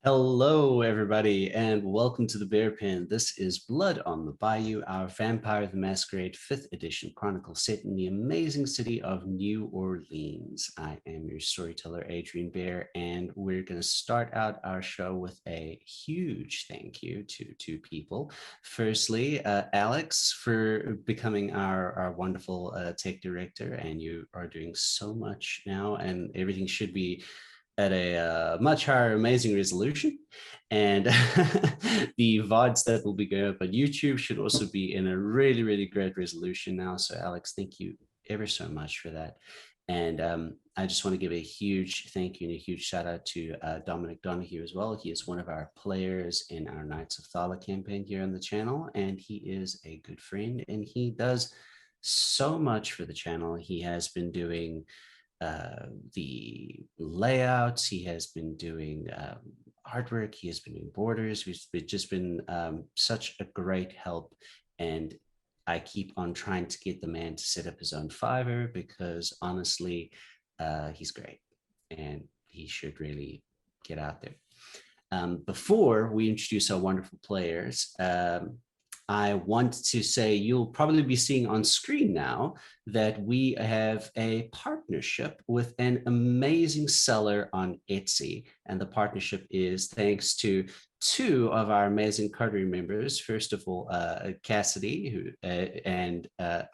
Hello, everybody, and welcome to the Bear Pen. This is Blood on the Bayou, our Vampire the Masquerade 5th edition Chronicle set in the amazing city of New Orleans. I am your storyteller, Adrian Bear, and we're going to start out our show with a huge thank you to two people. Firstly, Alex, for becoming our wonderful tech director, and you are doing so much now, and everything should be at a much higher amazing resolution, and the VODs that will be going up on YouTube should also be in a really great resolution now. So Alex, thank you ever so much for that. And I just want to give a huge thank you and a huge shout out to Dominic Donahue as well. He is one of our players in our Knights of Thala campaign here on the channel, and he is a good friend, and he does so much for the channel. He has been doing the layouts. He has been doing artwork. He has been doing borders. We've just been such a great help. And I keep on trying to get the man to set up his own Fiverr because honestly, he's great and he should really get out there. Before we introduce our wonderful players, I want to say you'll probably be seeing on screen now that we have a partnership with an amazing seller on Etsy. And the partnership is thanks to two of our amazing coterie members. First of all, Cassidy and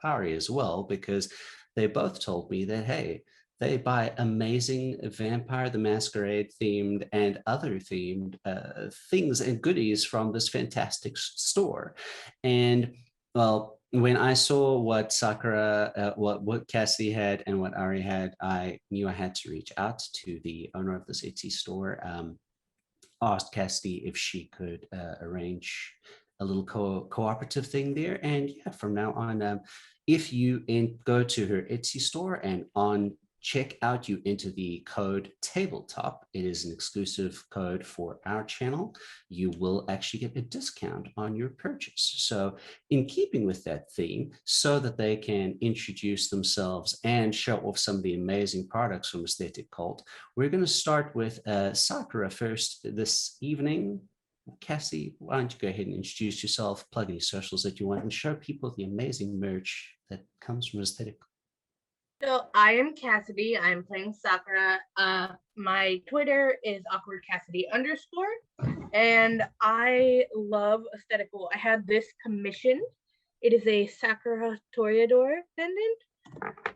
Ari as well, because they both told me that, hey, they buy amazing Vampire the Masquerade themed and other themed things and goodies from this fantastic store. And well, when I saw what Sakura, what Cassidy had and what Ari had, I knew I had to reach out to the owner of this Etsy store. Asked Cassidy if she could arrange a little cooperative thing there. And yeah, from now on, if you go to her Etsy store and on checkout, you enter the code tabletop. It is an exclusive code for our channel. You will actually get a discount on your purchase. So in keeping with that theme, so that they can introduce themselves and show off some of the amazing products from Aesthetic Cult, we're going to start with Sakura first this evening. Cassie, why don't you go ahead and introduce yourself, plug any socials that you want, and show people the amazing merch that comes from Aesthetic. So I am Cassidy. I'm playing Sakura. My Twitter is awkwardcassidy_, and I love aesthetical. I had this commissioned. It is a Sakura Toreador pendant,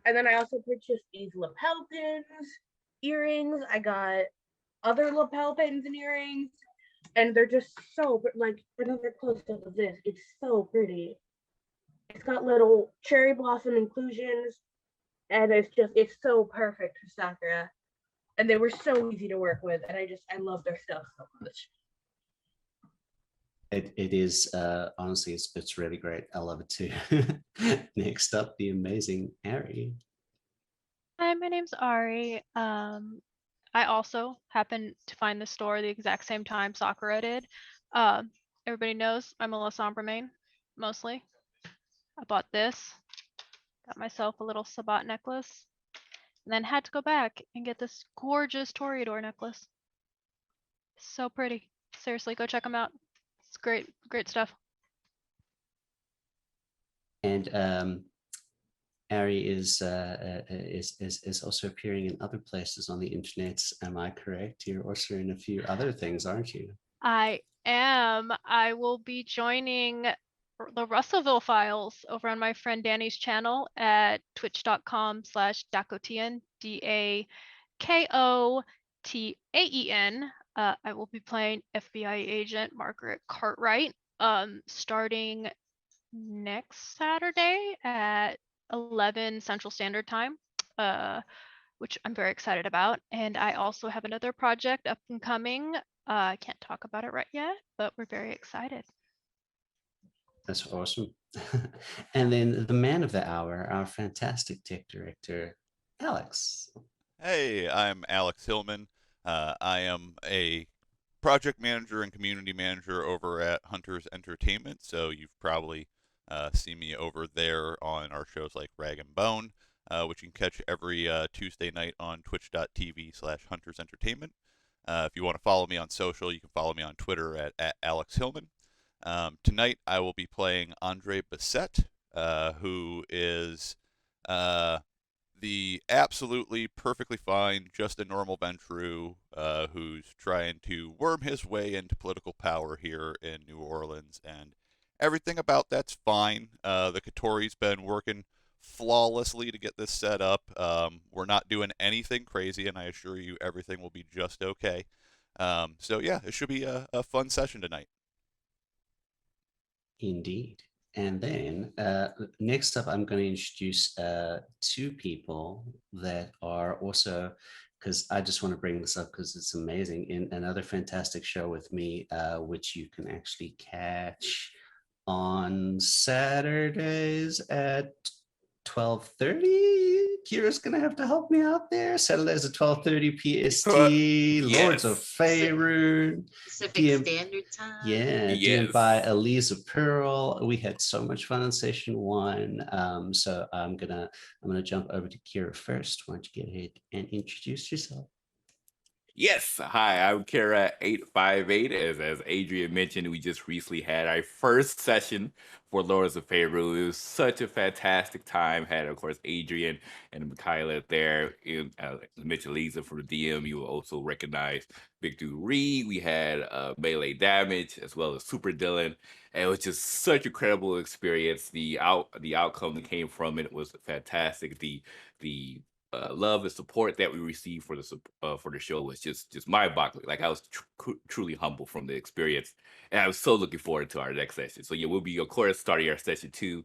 and then I also purchased these lapel pins, earrings. I got other lapel pins and earrings, and they're just so like another close up of this. It's so pretty. It's got little cherry blossom inclusions. And it's so perfect for Sakura. And they were so easy to work with. And I love their stuff so much. It is honestly, it's really great. I love it too. Next up, the amazing Ari. Hi, my name's Ari. I also happened to find the store the exact same time Sakura did. Everybody knows I'm a La Sombre main, mostly. I bought this, got myself a little Sabat necklace, and then had to go back and get this gorgeous Toreador necklace. So pretty. Seriously, go check them out. It's great stuff. And Ari is also appearing in other places on the internet. Am I correct? You're also in a few other things, aren't you? I am. I will be joining the Russellville Files over on my friend Danny's channel at twitch.com/Dakotian, DAKOTAEN. I will be playing FBI agent Margaret Cartwright, starting next Saturday at 11 Central Standard Time, which I'm very excited about. And I also have another project up and coming. I can't talk about it right yet, but we're very excited. That's awesome. And then the man of the hour, our fantastic tech director, Alex. Hey, I'm Alex Hillman. I am a project manager and community manager over at Hunters Entertainment, so you've probably seen me over there on our shows like Rag and Bone, which you can catch every Tuesday night on twitch.tv/Hunters Entertainment. If you want to follow me on social, you can follow me on Twitter at Alex Hillman. Tonight, I will be playing Andre Bassett, who is the absolutely perfectly fine, just a normal Ventru, who's trying to worm his way into political power here in New Orleans, and everything about that's fine. The Katori's been working flawlessly to get this set up. We're not doing anything crazy, and I assure you everything will be just okay. So yeah, it should be a fun session tonight. Indeed. And then next up, I'm going to introduce two people that are also, because I just want to bring this up because it's amazing, in another fantastic show with me, which you can actually catch on Saturdays at 12:30. Kira's gonna have to help me out there. Saturdays at 12:30 PST. Lords of Faerun. Pacific Standard Time. Yeah, DM'd by Elisa Pearl. We had so much fun in session one. So I'm gonna jump over to Kira first. Why don't you get ahead and introduce yourself? Yes, hi, I'm Kara858. As Adrian mentioned, we just recently had our first session for Lords of Faerun. It was such a fantastic time. Had, of course, Adrian and Michaela there. Mentioned Lisa from the DM. You will also recognize Victor Reed. We had Melee Damage as well as Super Dylan. And it was just such an incredible experience. The outcome that came from it was fantastic. The love and support that we received for the show was just mind-boggling. Like, I was truly humble from the experience, and I was so looking forward to our next session. So yeah, we'll be, of course, starting our session 2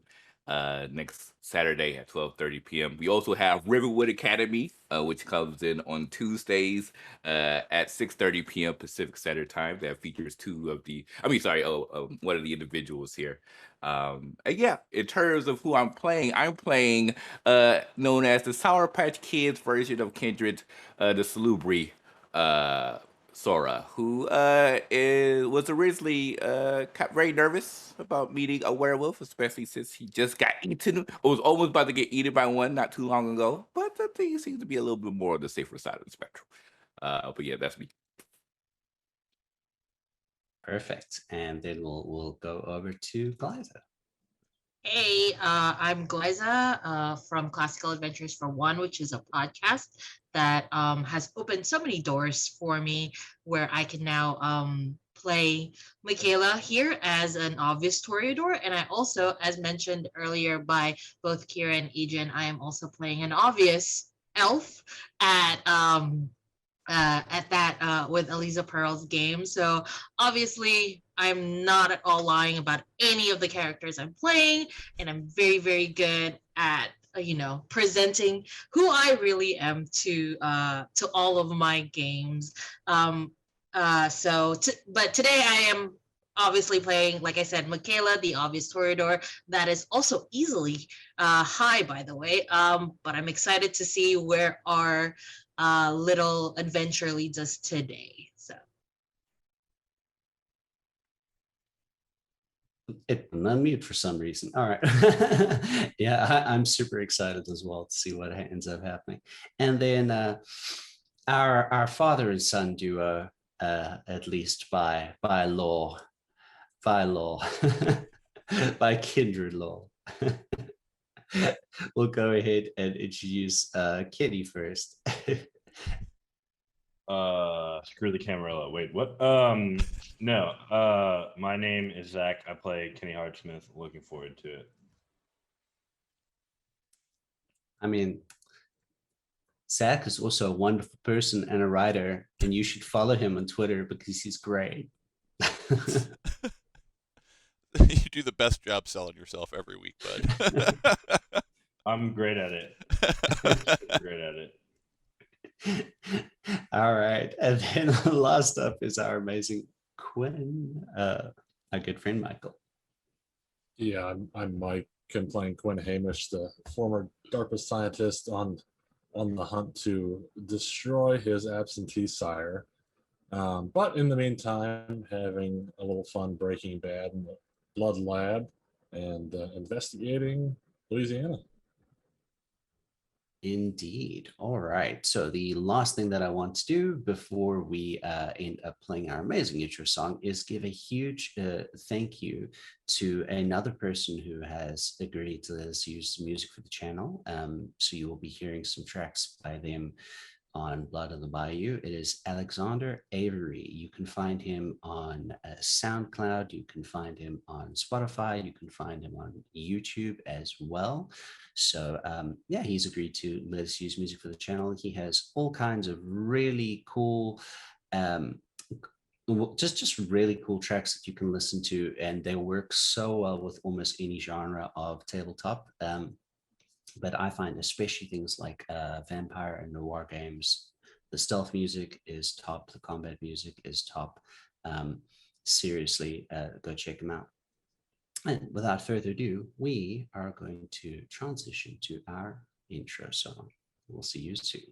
next Saturday at 12:30 p.m. We also have Riverwood Academy, which comes in on Tuesdays at 6:30 p.m. Pacific Standard Time. That features one of the individuals here. And yeah, in terms of who I'm playing known as the Sour Patch Kids version of Kindred, the Salubri Sora, who was originally very nervous about meeting a werewolf, especially since he just got eaten, or was almost about to get eaten by one not too long ago. But I think he seems to be a little bit more on the safer side of the spectrum. But yeah, that's me. Perfect. And then we'll go over to Glyza. Hey, I'm Glyza from Classical Adventures for One, which is a podcast that has opened so many doors for me, where I can now play Michaela here as an obvious Toreador. And I also, as mentioned earlier by both Kira and Adrian, I am also playing an obvious elf at that with Elisa Pearl's game. So obviously I'm not at all lying about any of the characters I'm playing, and I'm very, very good at presenting who I really am to all of my games. But today I am obviously playing, like I said, Michaela, the obvious Toreador. That is also easily high, by the way. But I'm excited to see where our little adventure leads us today. So it unmute for some reason. All right. Yeah, I'm super excited as well to see what ends up happening. And then our father and son duo, at least by law, by kindred law. We'll go ahead and introduce Kitty first. Screw the Camarilla. Wait, what? No. My name is Zach. I play Kenny Hardsmith. Looking forward to it. I mean, Zach is also a wonderful person and a writer, and you should follow him on Twitter because he's great. You do the best job selling yourself every week, bud. I'm great at it. Great at it. All right. And then last up is our amazing Quinn, our good friend Michael. Yeah, I'm Mike. I'm playing Quinn Hamish, the former DARPA scientist on the hunt to destroy his absentee sire. But in the meantime, having a little fun Breaking Bad in the Blood Lab and investigating Louisiana. Indeed. All right. So the last thing that I want to do before we end up playing our amazing intro song is give a huge thank you to another person who has agreed to let us use music for the channel. So you will be hearing some tracks by them on Blood on the Bayou. It is Alexander Avery. You can find him on SoundCloud. You can find him on Spotify. You can find him on YouTube as well. So yeah, he's agreed to let us use music for the channel. He has all kinds of really cool, just really cool tracks that you can listen to, and they work so well with almost any genre of tabletop. But I find especially things like vampire and noir games, the stealth music is top, the combat music is top. Seriously, go check them out. And without further ado, we are going to transition to our intro song. We'll see you soon.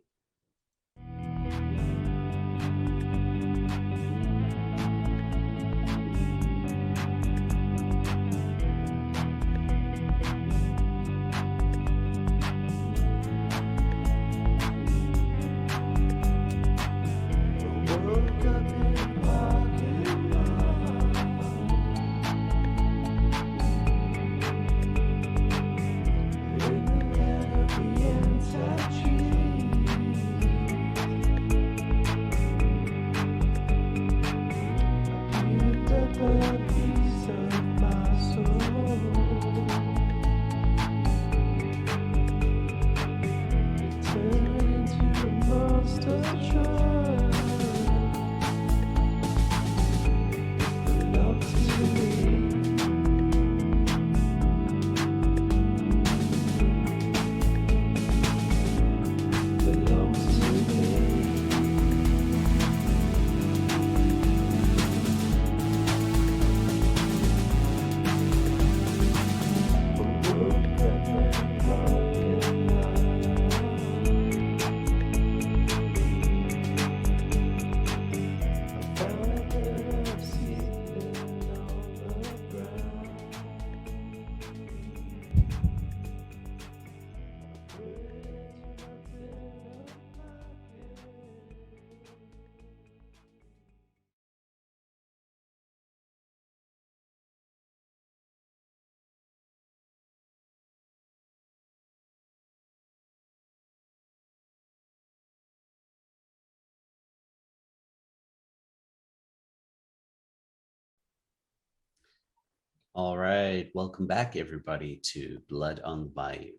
All right, welcome back everybody to Blood on the Bayou.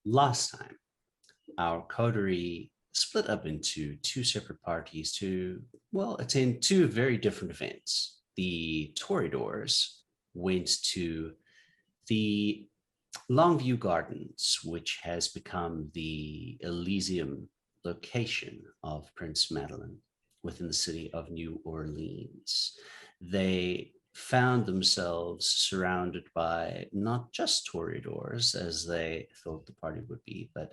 Last time, our coterie split up into two separate parties to, well, attend two very different events. The Toreadors went to the Longview Gardens, which has become the Elysium location of Prince Madeline within the city of New Orleans. They found themselves surrounded by not just Toreadors, as they thought the party would be, but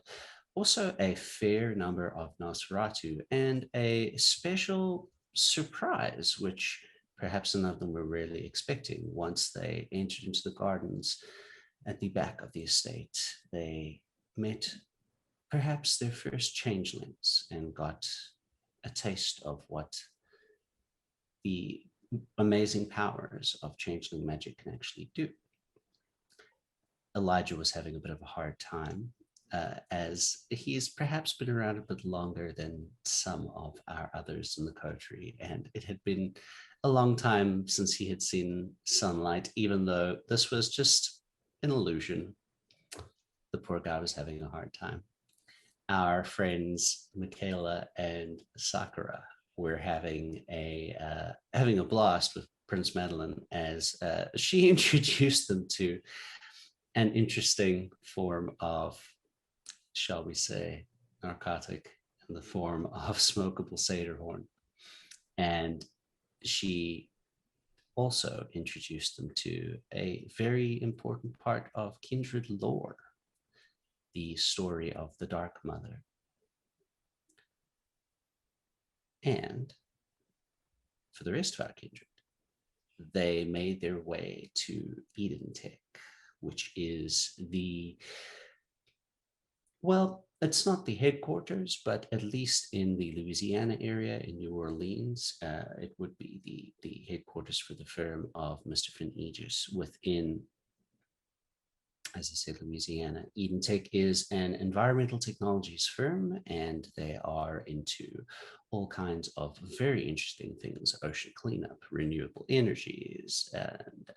also a fair number of Nosferatu and a special surprise, which perhaps none of them were really expecting. Once they entered into the gardens at the back of the estate, they met perhaps their first changelings and got a taste of what the amazing powers of changeling magic can actually do. Elijah was having a bit of a hard time, as he's perhaps been around a bit longer than some of our others in the coterie, and it had been a long time since he had seen sunlight, even though this was just an illusion. The poor guy was having a hard time. Our friends Michaela and Sakura were having a blast with Prince Madeline as she introduced them to an interesting form of, shall we say, narcotic in the form of smokable Sederhorn. And she also introduced them to a very important part of kindred lore, the story of the Dark Mother. And for the rest of our kindred, they made their way to Edentech, which is the Well, it's not the headquarters, but at least in the Louisiana area in New Orleans, it would be the headquarters for the firm of Mr. Finn Aegis within, as I said, Louisiana. Eden Tech is an environmental technologies firm, and they are into all kinds of very interesting things: ocean cleanup, renewable energies, and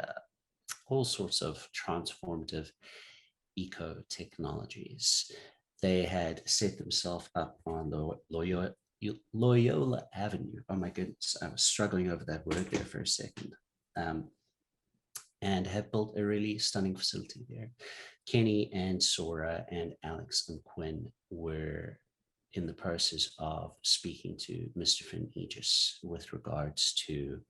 all sorts of transformative eco technologies. They had set themselves up on the Loyola Avenue. Oh my goodness, I was struggling over that word there for a second. And have built a really stunning facility there. Kenny and Sora and Alex and Quinn were in the process of speaking to Mr. Finn Aegis with regards to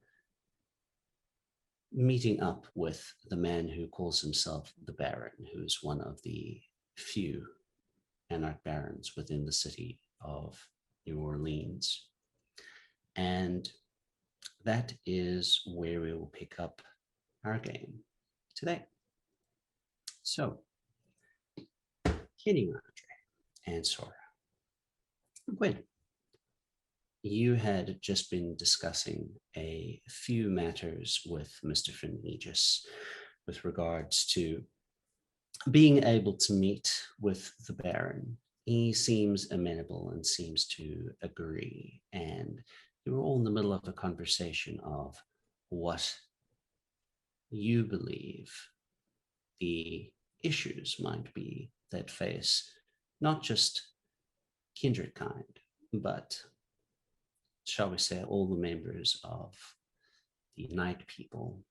meeting up with the man who calls himself the Baron, who's one of the few anarch barons within the city of New Orleans. And that is where we will pick up our game today. So, Kenny, Andre, and Sora. Gwen, you had just been discussing a few matters with Mr. Finn Aegis with regards to being able to meet with the Baron. He seems amenable and seems to agree. And you were all in the middle of a conversation of what you believe the issues might be that face not just kindred kind, but shall we say all the members of the Night People,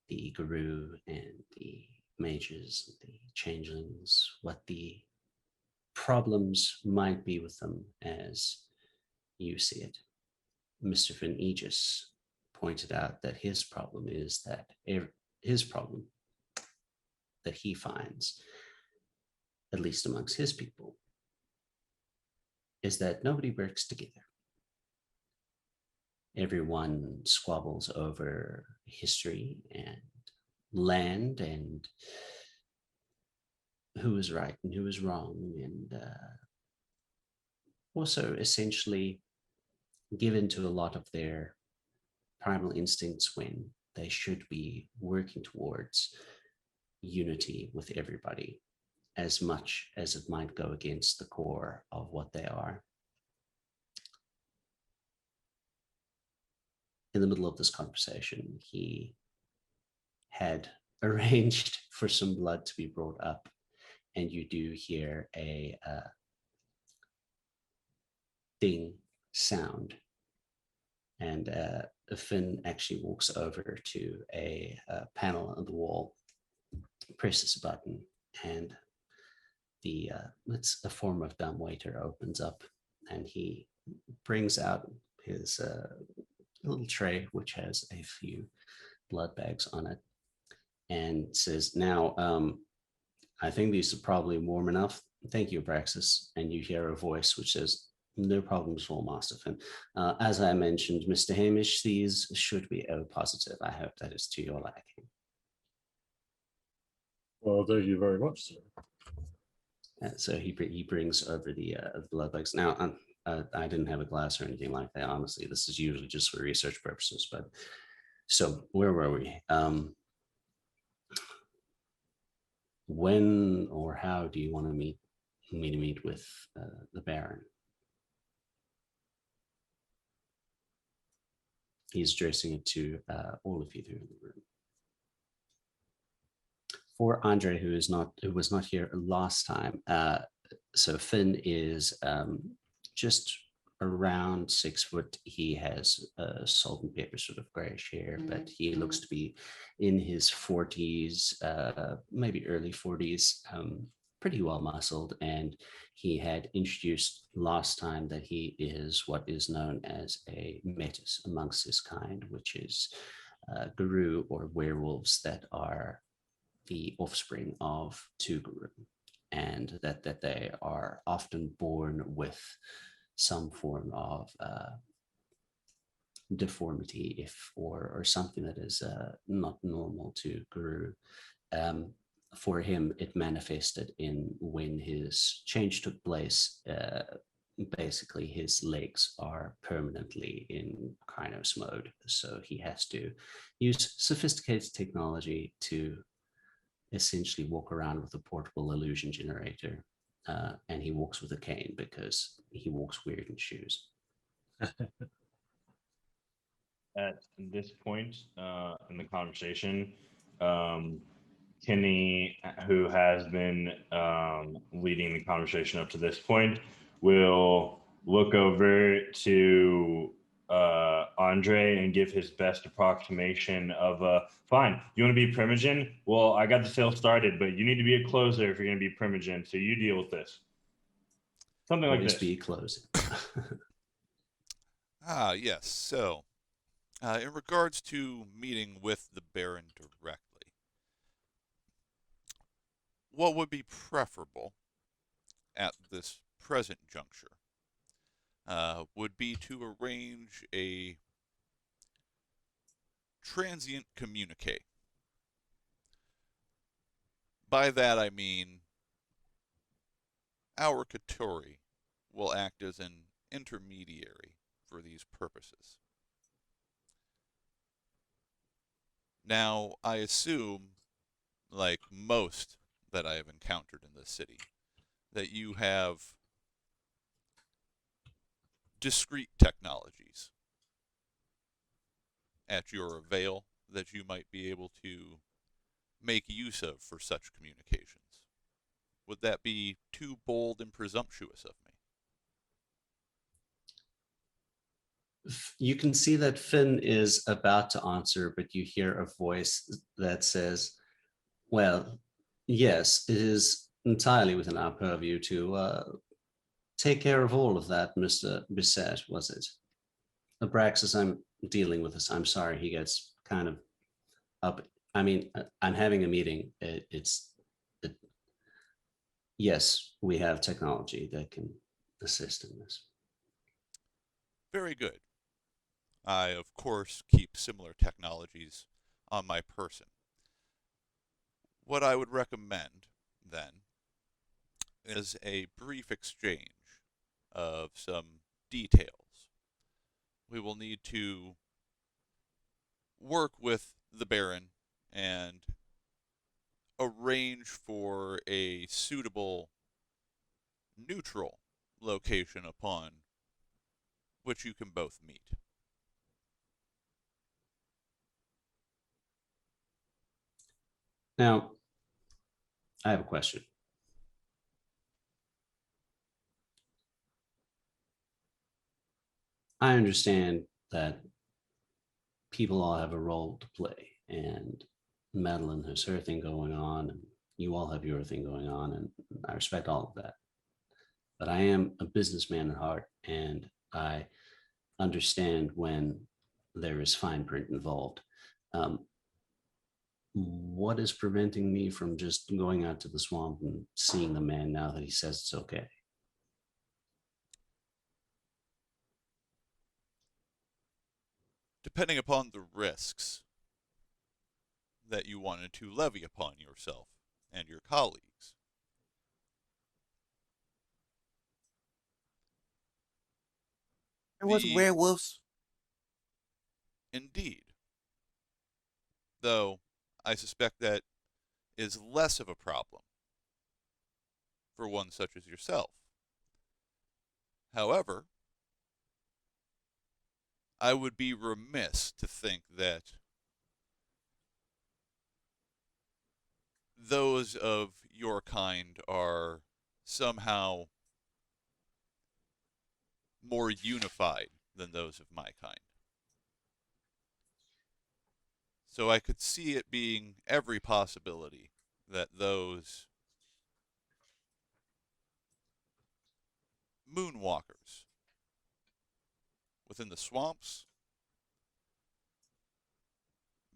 the Guru and the mages, the changelings, what the problems might be with them as you see it. Mr. Finn Aegis pointed out that his problem is that his problem that he finds, at least amongst his people, is that nobody works together. Everyone squabbles over history and land and who is right and who is wrong, and also essentially give into a lot of their primal instincts when they should be working towards unity with everybody, as much as it might go against the core of what they are. In the middle of this conversation, he had arranged for some blood to be brought up, and you do hear a ding sound, and Finn actually walks over to a panel on the wall, presses a button, and it's a form of dumbwaiter opens up, and he brings out his little tray which has a few blood bags on it, and says, "Now, I think these are probably warm enough. Thank you, Abraxas." And you hear a voice which says, "No problem at all, Master Finn. As I mentioned, Mr. Hamish, these should be O positive. I hope that is to your liking." Well, thank you very much, sir. So he brings over the blood bags. Now, I didn't have a glass or anything like that. Honestly, this is usually just for research purposes. But so where were we? When or how do you want to meet with the Baron? He's addressing it to all of you here in the room. For Andre, who was not here last time, so Finn is just around 6 foot. He has salt and pepper sort of grayish hair, but he looks to be in his 40s, maybe early 40s, pretty well muscled. And he had introduced last time that he is what is known as a metis amongst his kind, which is guru or werewolves that are the offspring of two guru, and that they are often born with some form of deformity or something that is not normal to guru. for him, it manifested in when his change took place. Basically, his legs are permanently in Krynos mode, so he has to use sophisticated technology to essentially walk around with a portable illusion generator, and he walks with a cane because he walks weird in shoes. At this point in the conversation, Kenny, who has been leading the conversation up to this point, will look over to Andre and give his best approximation of fine. You want to be Primogen? Well, I got the sale started, but you need to be a closer if you're going to be Primogen. So you deal with this. Something like Always this. be closing. Yes. So, in regards to meeting with the Baron directly, what would be preferable at this present juncture would be to arrange a transient communique. By that I mean our Katori will act as an intermediary for these purposes. Now, I assume, like most that I have encountered in this city, that you have discrete technologies at your avail that you might be able to make use of for such communications. Would that be too bold and presumptuous of me? You can see that Finn is about to answer, but you hear a voice that says, well, yes, it is entirely within our purview to take care of all of that, Mr. Bisset, was it? Abraxas, I'm dealing with this. I'm sorry, he gets kind of up. I mean, I'm having a meeting. Yes, we have technology that can assist in this. Very good. I, of course, keep similar technologies on my person. What I would recommend, then, is a brief exchange of some details. We will need to work with the Baron and arrange for a suitable neutral location upon which you can both meet. Now, I have a question. I understand that people all have a role to play, and Madeline has her thing going on, and you all have your thing going on, and I respect all of that. But I am a businessman at heart, and I understand when there is fine print involved. What is preventing me from just going out to the swamp and seeing the man now that he says it's okay? Depending upon the risks that you wanted to levy upon yourself and your colleagues. There was werewolves. Indeed. Though I suspect that is less of a problem for one such as yourself. However, I would be remiss to think that those of your kind are somehow more unified than those of my kind. So I could see it being every possibility that those moonwalkers within the swamps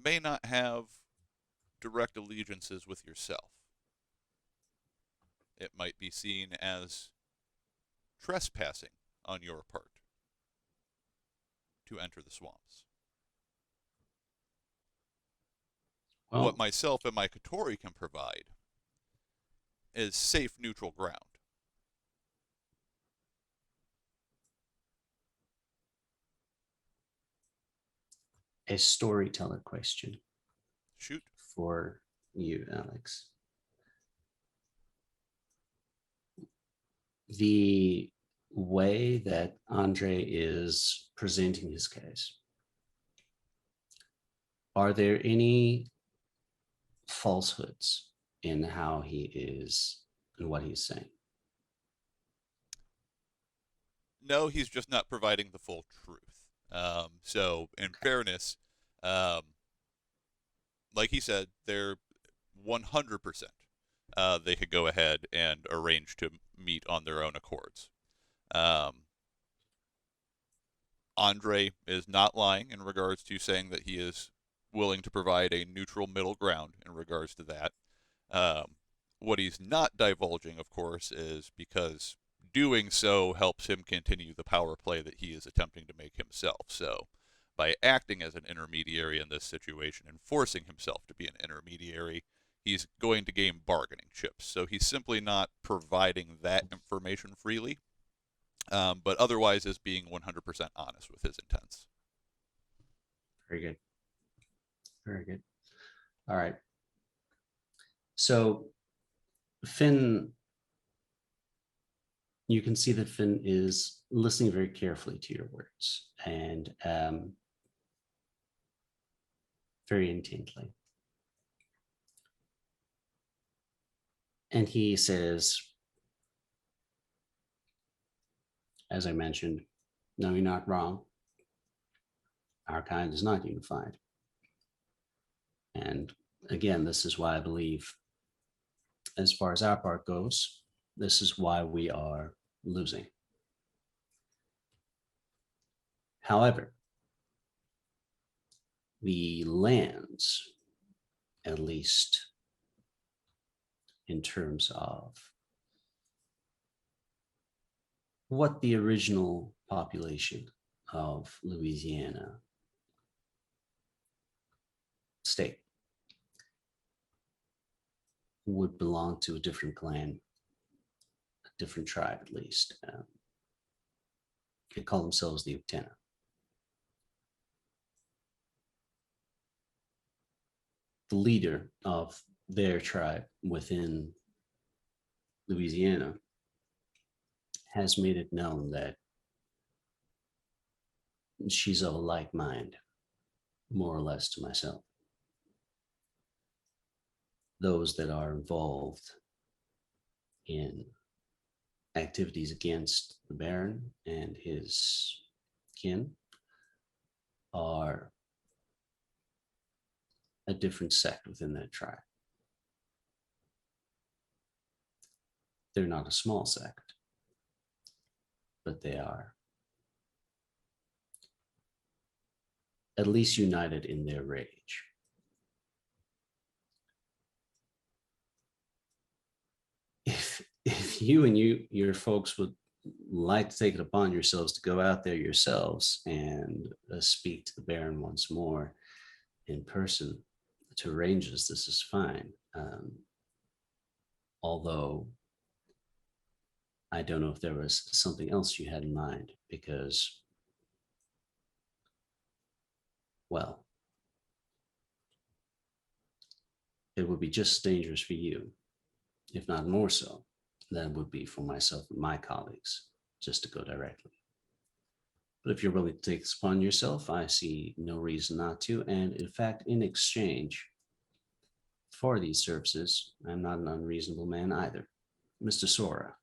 may not have direct allegiances with yourself. It might be seen as trespassing on your part to enter the swamps. Well, What myself and my Katori can provide is safe neutral ground. A storyteller question Shoot. for you, Alex. The way that Andre is presenting his case, are there any falsehoods in how he is and what he's saying? No, he's just not providing the full truth. So, in fairness, um, like he said, they're 100%. They could go ahead and arrange to meet on their own accords. Andre is not lying in regards to saying that he is willing to provide a neutral middle ground in regards to that. What he's not divulging, of course, is because doing so helps him continue the power play that he is attempting to make himself. So, by acting as an intermediary in this situation and forcing himself to be an intermediary, he's going to gain bargaining chips. So, he's simply not providing that information freely, but otherwise is being 100% honest with his intents. Very good. Very good. All right. So, Finn, you can see that Finn is listening very carefully to your words and very intently. And he says, as I mentioned, no, you're not wrong. Our kind is not unified. And again, this is why I believe, as far as our part goes, this is why we are losing. However, the lands, at least in terms of what the original population of Louisiana state would belong to a different clan, a different tribe at least. They call themselves the Uktena. The leader of their tribe within Louisiana has made it known that she's of a like mind, more or less, to myself. Those that are involved in activities against the Baron and his kin are a different sect within that tribe. They're not a small sect, but they are at least united in their rage. If you and your folks would like to take it upon yourselves to go out there yourselves and speak to the Baron once more in person to arrange this is fine. Although I don't know if there was something else you had in mind, because, well, it would be just as dangerous for you, if not more so, than it would be for myself and my colleagues just to go directly. But if you're willing to take this upon yourself, I see no reason not to. And in fact, in exchange for these services, I'm not an unreasonable man either. Mr. Sora.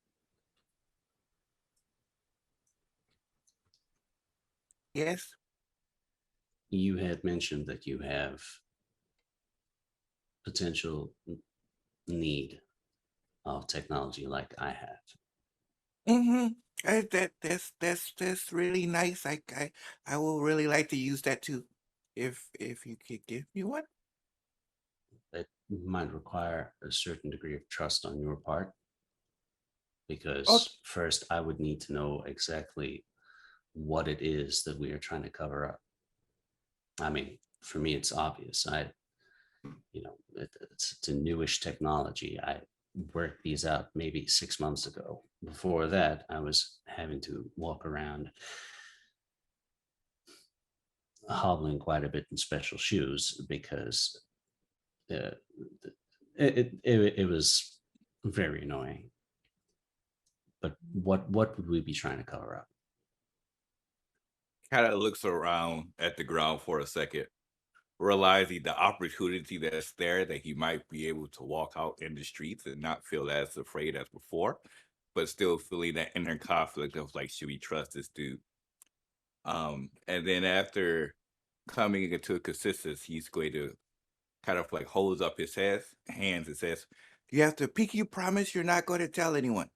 Yes. You had mentioned that you have potential need of technology like I have. Mm-hmm. That's really nice. I will really like to use that too, if you could give me one. That might require a certain degree of trust on your part, because first I would need to know exactly what it is that we are trying to cover up. I mean, for me, it's obvious. It's a newish technology. worked these out maybe 6 months ago. Before that, I was having to walk around hobbling quite a bit in special shoes because uh, it was very annoying. But what would we be trying to cover up? Kind of looks around at the ground for a second, realizing the opportunity that's there, that he might be able to walk out in the streets and not feel as afraid as before, but still feeling that inner conflict of like, should we trust this dude? And then after coming into a consistency, he's going to kind of like holds up his hands and says, "You have to pinky promise you're not going to tell anyone."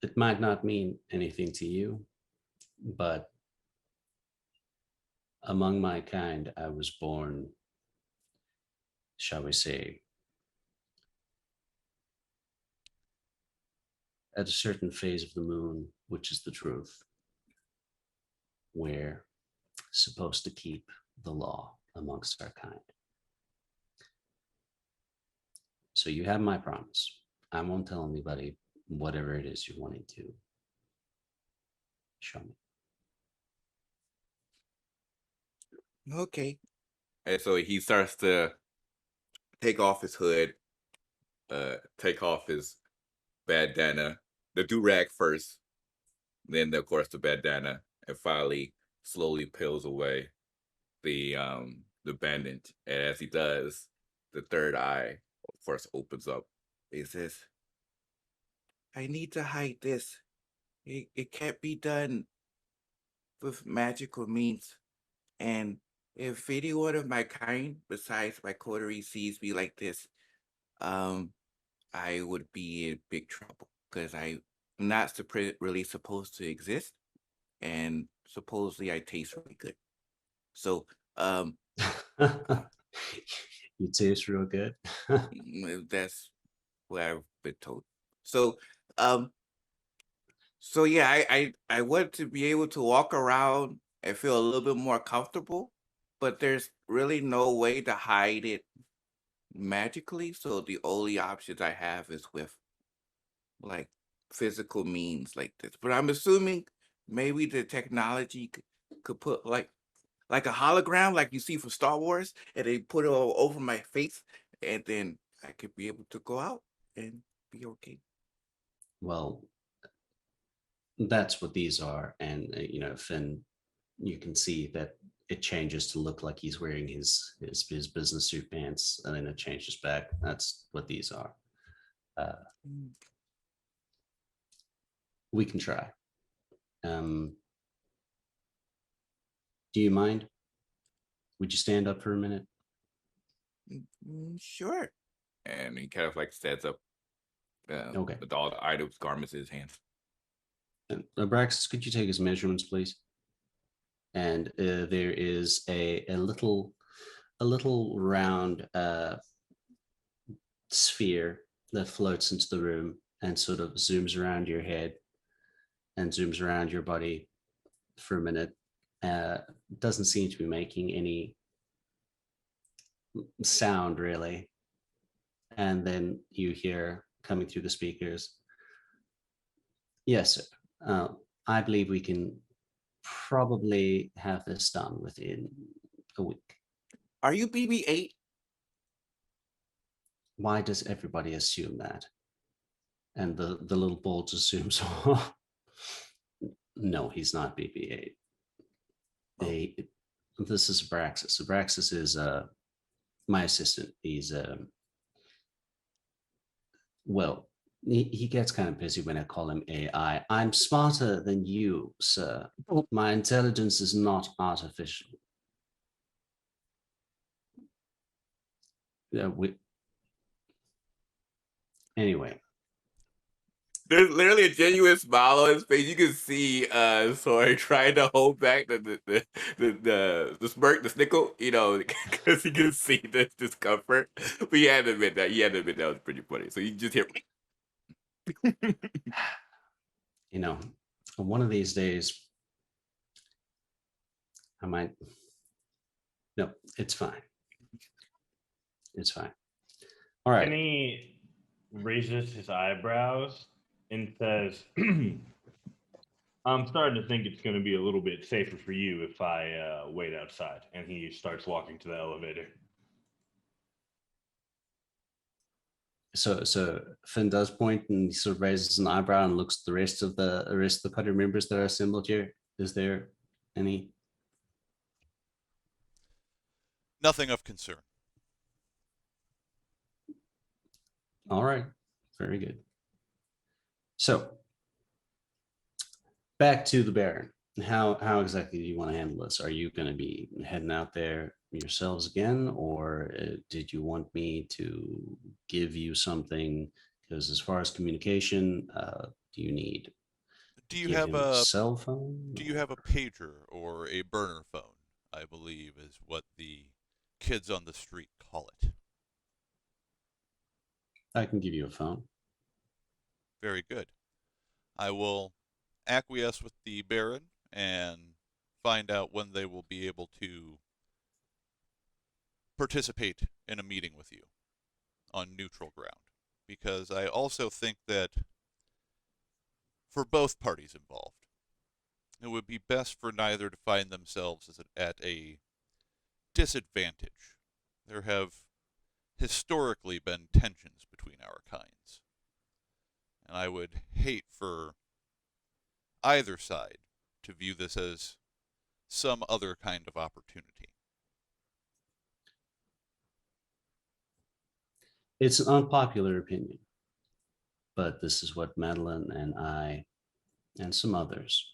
It might not mean anything to you, but among my kind, I was born, shall we say, at a certain phase of the moon, which is the truth. We're supposed to keep the law amongst our kind. So you have my promise. I won't tell anybody whatever it is you're wanting to show me. Okay. And so he starts to take off his hood, take off his bandana, the do-rag first, then of course the bandana, and finally slowly peels away the bandage. And as he does, the third eye of course opens up. He says, "I need to hide this. It can't be done with magical means. And if anyone of my kind besides my coterie sees me like this, I would be in big trouble because I'm not really supposed to exist, and supposedly I taste really good. So, You taste real good. that's what I've been told. So, um, so yeah, I want to be able to walk around and feel a little bit more comfortable, but there's really no way to hide it magically. So the only options I have is with like physical means like this. But I'm assuming maybe the technology could put like a hologram, like you see for Star Wars, and they put it all over my face, and then I could be able to go out and be okay. Well, that's what these are. And, Finn, you can see that it changes to look like he's wearing his business suit pants, and then it changes back. That's what these are. Mm. We can try. Do you mind? Would you stand up for a minute? Sure. And he kind of like stands up Okay. with all the items, garments in his hands. Abraxas, could you take his measurements, please? And there is a little round sphere that floats into the room and sort of zooms around your head and zooms around your body for a minute. Doesn't seem to be making any sound really. And then you hear coming through the speakers, "Yes, sir. I believe we can probably have this done within a week." Are you BB-8? Why does everybody assume that? And the little ball just zooms off. No, he's not BB-8. This is Abraxas. Abraxas is my assistant. He's well, he gets kind of busy when I call him AI. I'm smarter than you, sir. My intelligence is not artificial. Anyway. There's literally a genuine smile on his face. You can see Sawyer trying to hold back the smirk, the snickle, because you can see the discomfort. But he had to admit that. He had to admit that was pretty funny. So you just hear One of these days I might. No, it's fine. It's fine. All right. And he raises his eyebrows and says, I'm starting to think it's going to be a little bit safer for you if I wait outside. And he starts walking to the elevator. So Finn does point and he sort of raises an eyebrow and looks at the rest of the party members that are assembled here. Is there any? Nothing of concern. All right, very good. So back to the Baron. How exactly do you want to handle this? Are you going to be heading out there yourselves again, or did you want me to give you something? Because as far as communication, do you need Do you give have him a a cell phone? Do you have a pager or a burner phone? I believe is what the kids on the street call it. I can give you a phone. Very good. I will acquiesce with the Baron and find out when they will be able to participate in a meeting with you on neutral ground. Because I also think that for both parties involved, it would be best for neither to find themselves at a disadvantage. There have historically been tensions between our kinds. And I would hate for either side to view this as some other kind of opportunity. It's an unpopular opinion, but this is what Madeline and I and some others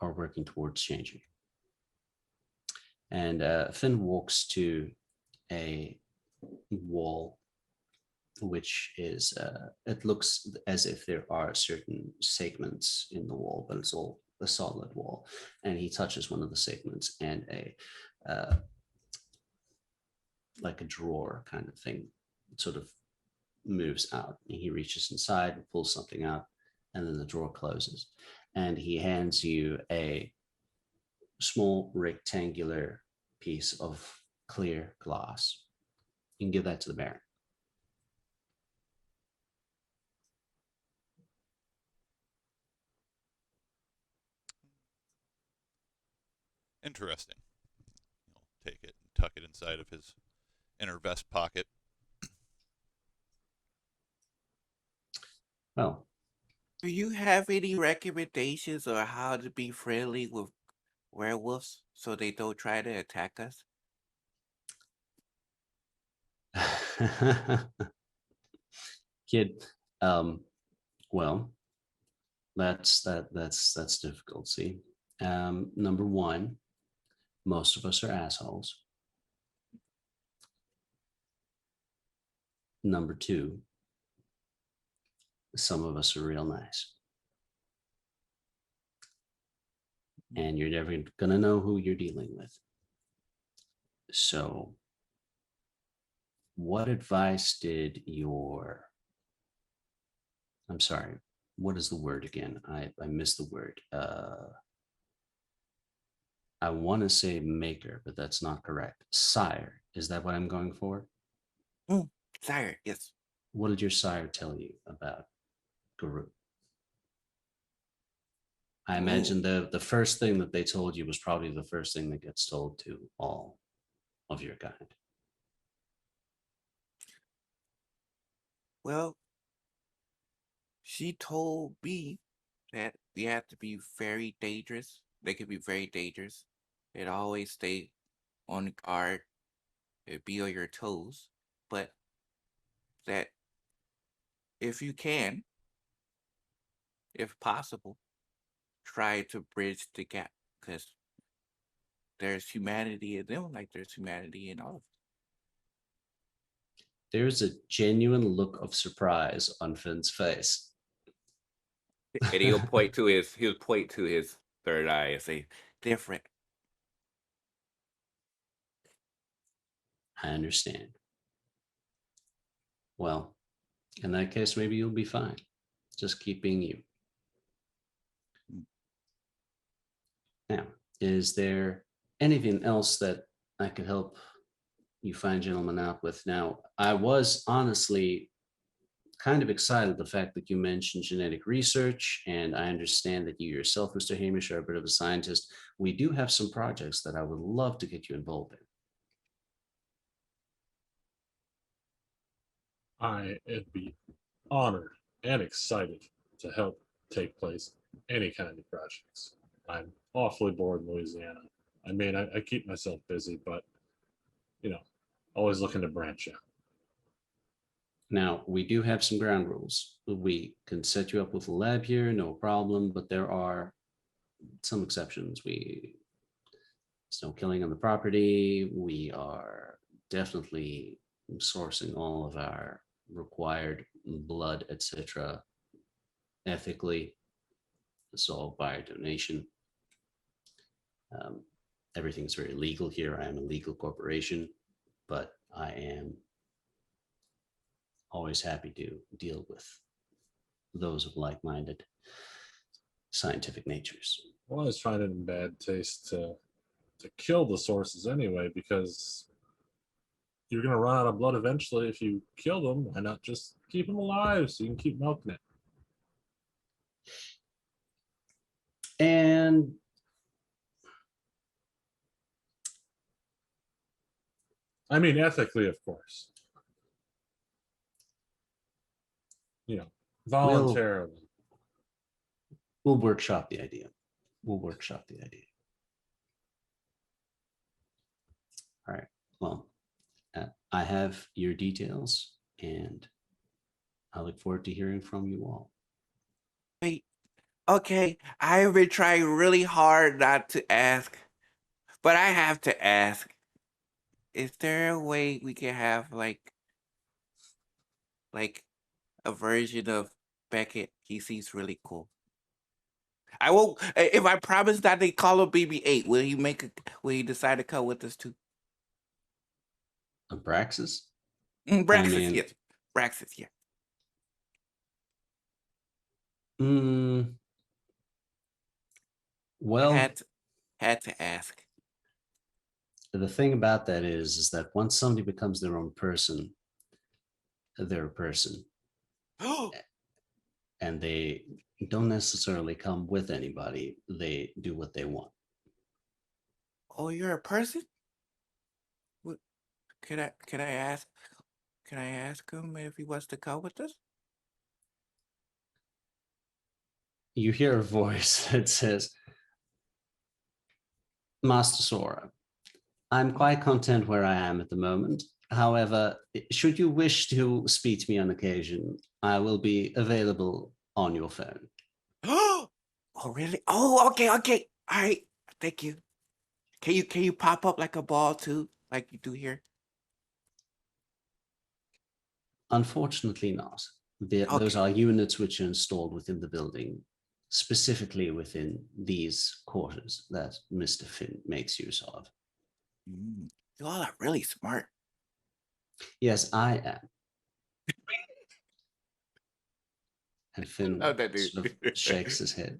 are working towards changing. And Finn walks to a wall, which is, it looks as if there are certain segments in the wall, but it's all a solid wall. And he touches one of the segments, and like a drawer kind of thing sort of moves out. And he reaches inside and pulls something out, and then the drawer closes. And he hands you a small rectangular piece of clear glass. You can give that to the Baron. Interesting. He'll take it and tuck it inside of his inner vest pocket. Well, Do you have any recommendations on how to be friendly with werewolves so they don't try to attack us? kid, well, that's difficult. See, number one, most of us are assholes. Number two, some of us are real nice. And you're never going to know who you're dealing with. So, what advice did I'm sorry, what is the word again? I missed the word. I want to say maker, but that's not correct. Sire, is that what I'm going for? Sire, yes. What did your sire tell you about Guru? I imagine the first thing that they told you was probably the first thing that gets told to all of your kind. Well, she told me that we have to be very dangerous. They can be very dangerous. And always stay on guard and be on your toes. But that if you can, if possible, try to bridge the gap because there's humanity in them like there's humanity in all of us. There's a genuine look of surprise on Finn's face. And he'll point to his third eye and say, different. I understand. Well, in that case, maybe you'll be fine. Just keep being you. Now, is there anything else that I could help you fine gentlemen out with. Now, I was honestly kind of excited the fact that you mentioned genetic research, and I understand that you yourself, Mr. Hamish, are a bit of a scientist. We do have some projects that I would love to get you involved in. I'd be honored and excited to help take place any kind of projects. I'm awfully bored in Louisiana. I mean, I keep myself busy, but you know, always looking to branch out. Now, we do have some ground rules. We can set you up with a lab here, no problem, but there are some exceptions. There's no killing on the property. We are definitely sourcing all of our required blood, etc., ethically. It's all by donation. Everything's very legal here. I am a legal corporation, but I am always happy to deal with those of like-minded scientific natures. Well, I always find it in bad taste to kill the sources anyway, because you're going to run out of blood eventually. If you kill them, why not just keep them alive so you can keep milking it? And I mean, ethically, of course. You know, voluntarily. We'll workshop the idea. We'll workshop the idea. All right. Well, I have your details, and I look forward to hearing from you all. Wait. Okay, I've been trying really hard not to ask, but I have to ask. Is there a way we can have like a version of Beckett? He seems really cool. I won't. If I promise not to call him BB-8, will he decide to come with us too? Abraxas? Braxis, yes. Braxis, yeah. Well, had to ask. The thing about that is that once somebody becomes their own person, they're a person. And they don't necessarily come with anybody. They do what they want. Oh, you're a person? What? Can I ask? Can I ask him if he wants to come with us? You hear a voice that says, Master Sora, I'm quite content where I am at the moment. However, should you wish to speak to me on occasion, I will be available on your phone. Oh, really? Oh, okay. All right. Thank you. Can you pop up like a ball too, like you do here? Unfortunately not. Those are units which are installed within the building, specifically within these quarters that Mr. Finn makes use of. You all are really smart. Yes, I am. And Finn love that dude. sort of shakes his head.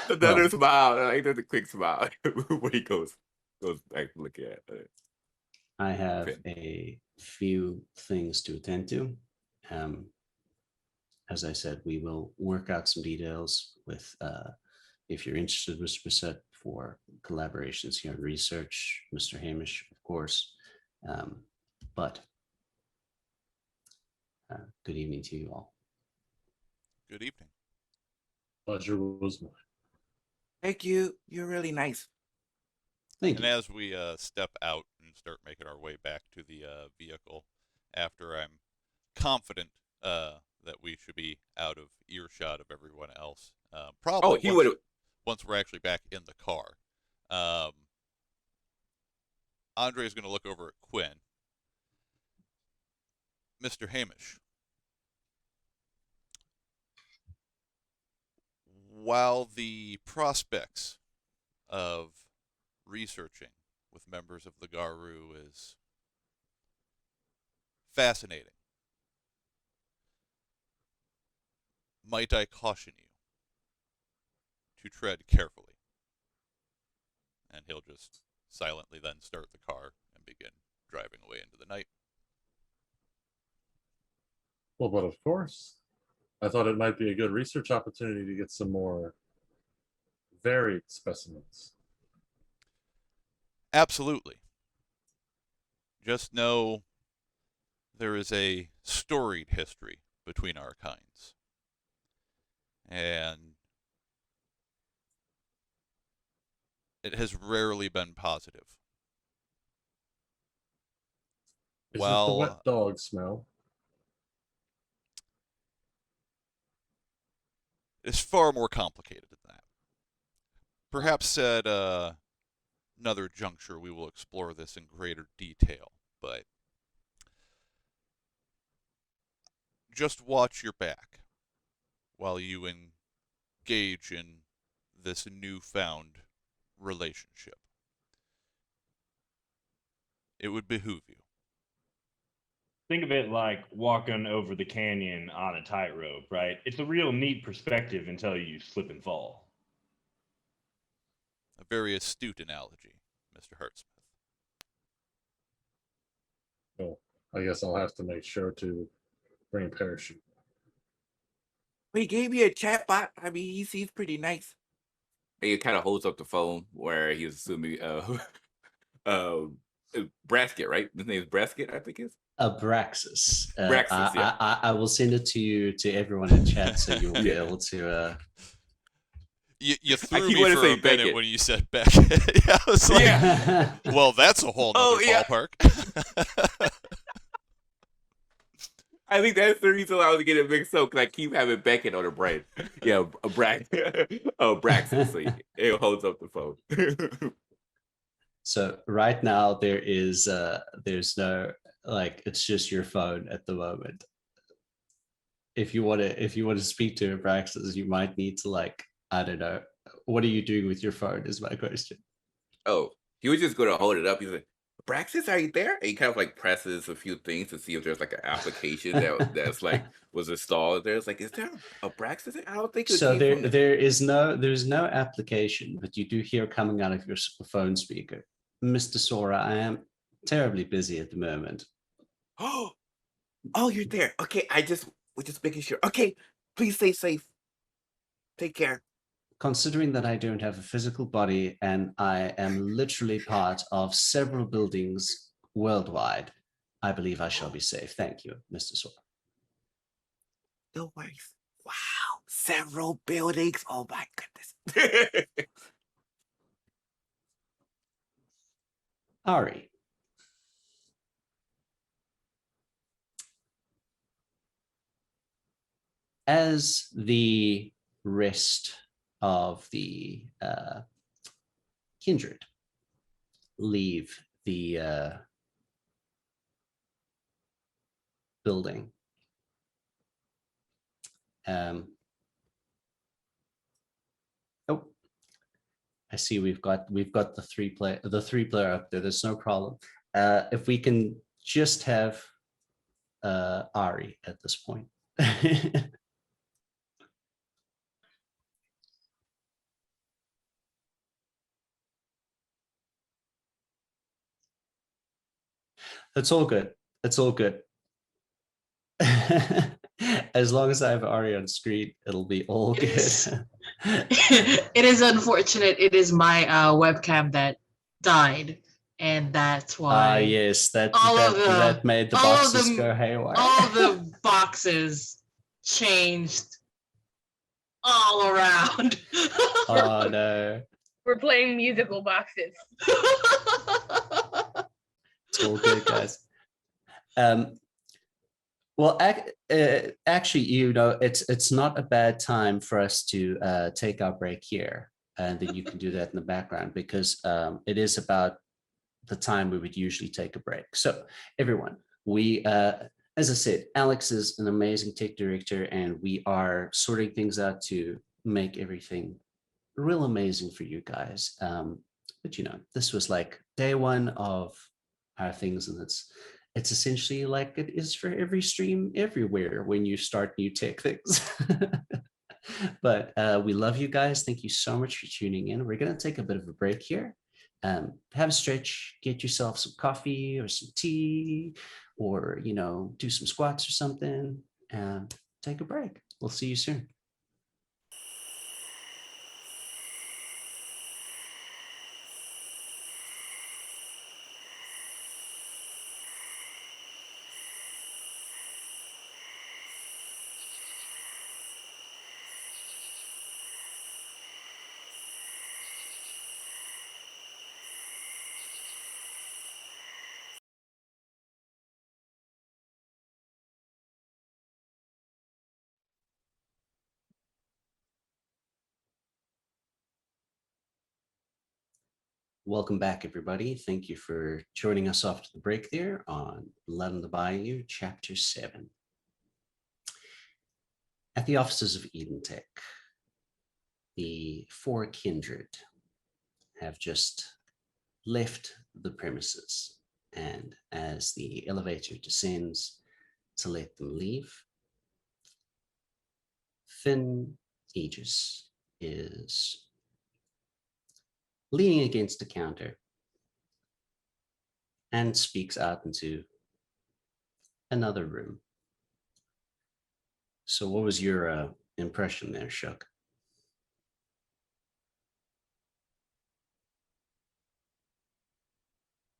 Another smile. I like the quick smile when he goes back to look at it. I have a few things to attend to. As I said, we will work out some details with, if you're interested, Mr. Bissett, for collaborations here on research, Mr. Hamish, of course. But good evening to you all. Good evening. Pleasure was mine. Thank you. You're really nice. Thank And you. as we step out and start making our way back to the vehicle, after I'm confident that we should be out of earshot of everyone else, probably once we're actually back in the car, Andre is going to look over at Quinn. Mr. Hamish, while the prospects of researching with members of the Garu is fascinating, might I caution you to tread carefully? And he'll just silently then start the car and begin driving away into the night. Well, but of course, I thought it might be a good research opportunity to get some more varied specimens. Absolutely. Just know there is a storied history between our kinds. And it has rarely been positive. Is it the wet dog smell? It's far more complicated than that. Perhaps at another juncture we will explore this in greater detail, but just watch your back while you engage in this newfound relationship. It would behoove you. Think of it like walking over the canyon on a tightrope, right? It's a real neat perspective until you slip and fall. A very astute analogy, Mr. Hartsmith. Well, I guess I'll have to make sure to bring a parachute. He gave me a chatbot. I mean, he seems pretty nice. He kind of holds up the phone where he was assuming Brasket, right? His name is Brasket, I think it is. Abraxas. Braxis, yeah. I will send it to you, to everyone in chat, so you'll be able to. You threw keep me wanting for to a say minute Beckett. when you said Beckett. Yeah, I was like, Yeah. well, that's a whole nother Oh, yeah. ballpark. I think that's the reason I was getting mixed up, because I keep having Beckett on the brain. Yeah, Braxis. So it holds up the phone. So right now there's no, like, it's just your phone at the moment. If you want to speak to Abraxas, you might need to, like, I don't know, what are you doing with your phone is my question. Oh, he was just going to hold it up. He's like, Braxis, are you there? And he kind of like presses a few things to see if there's like an application that's like was installed. There's like, is there a Braxis? I don't think it So came from there's no application, but you do hear coming out of your phone speaker, Mr. Sora, I am terribly busy at the moment. Oh, you're there. Okay, we're just making sure. Okay, please stay safe. Take care. Considering that I don't have a physical body and I am literally part of several buildings worldwide, I believe I shall be safe. Thank you, Mr. Sora. No worries. Wow, several buildings. Oh my goodness. Ari. As the rest of the kindred leave the building, oh, I see we've got the three player up there. There's no problem. If we can just have Ari at this point. It's all good. It's all good. As long as I have Ari on screen, it'll be all good. It is unfortunate. It is my webcam that died, and that's why. Yes, that made the all of boxes them- go haywire. all the boxes changed all around. Oh no. We're playing musical boxes. It's all good, guys. Well, actually, it's not a bad time for us to take our break here, and then you can do that in the background, because it is about the time we would usually take a break. So, everyone, we, as I said, Alex is an amazing tech director, and we are sorting things out to make everything real amazing for you guys. But this was like day one of our things, and it's essentially like it is for every stream everywhere when you start new tech things. But we love you guys. Thank you so much for tuning in. We're going to take a bit of a break here. have a stretch, get yourself some coffee or some tea, or, do some squats or something, and take a break. We'll see you soon. Welcome back, everybody. Thank you for joining us off to the break there on Blood on the Bayou, Chapter 7. At the offices of Eden Tech, the four kindred have just left the premises, and as the elevator descends to let them leave, Finn Aegis is leaning against the counter and speaks out into another room. So what was your impression there, Shuck?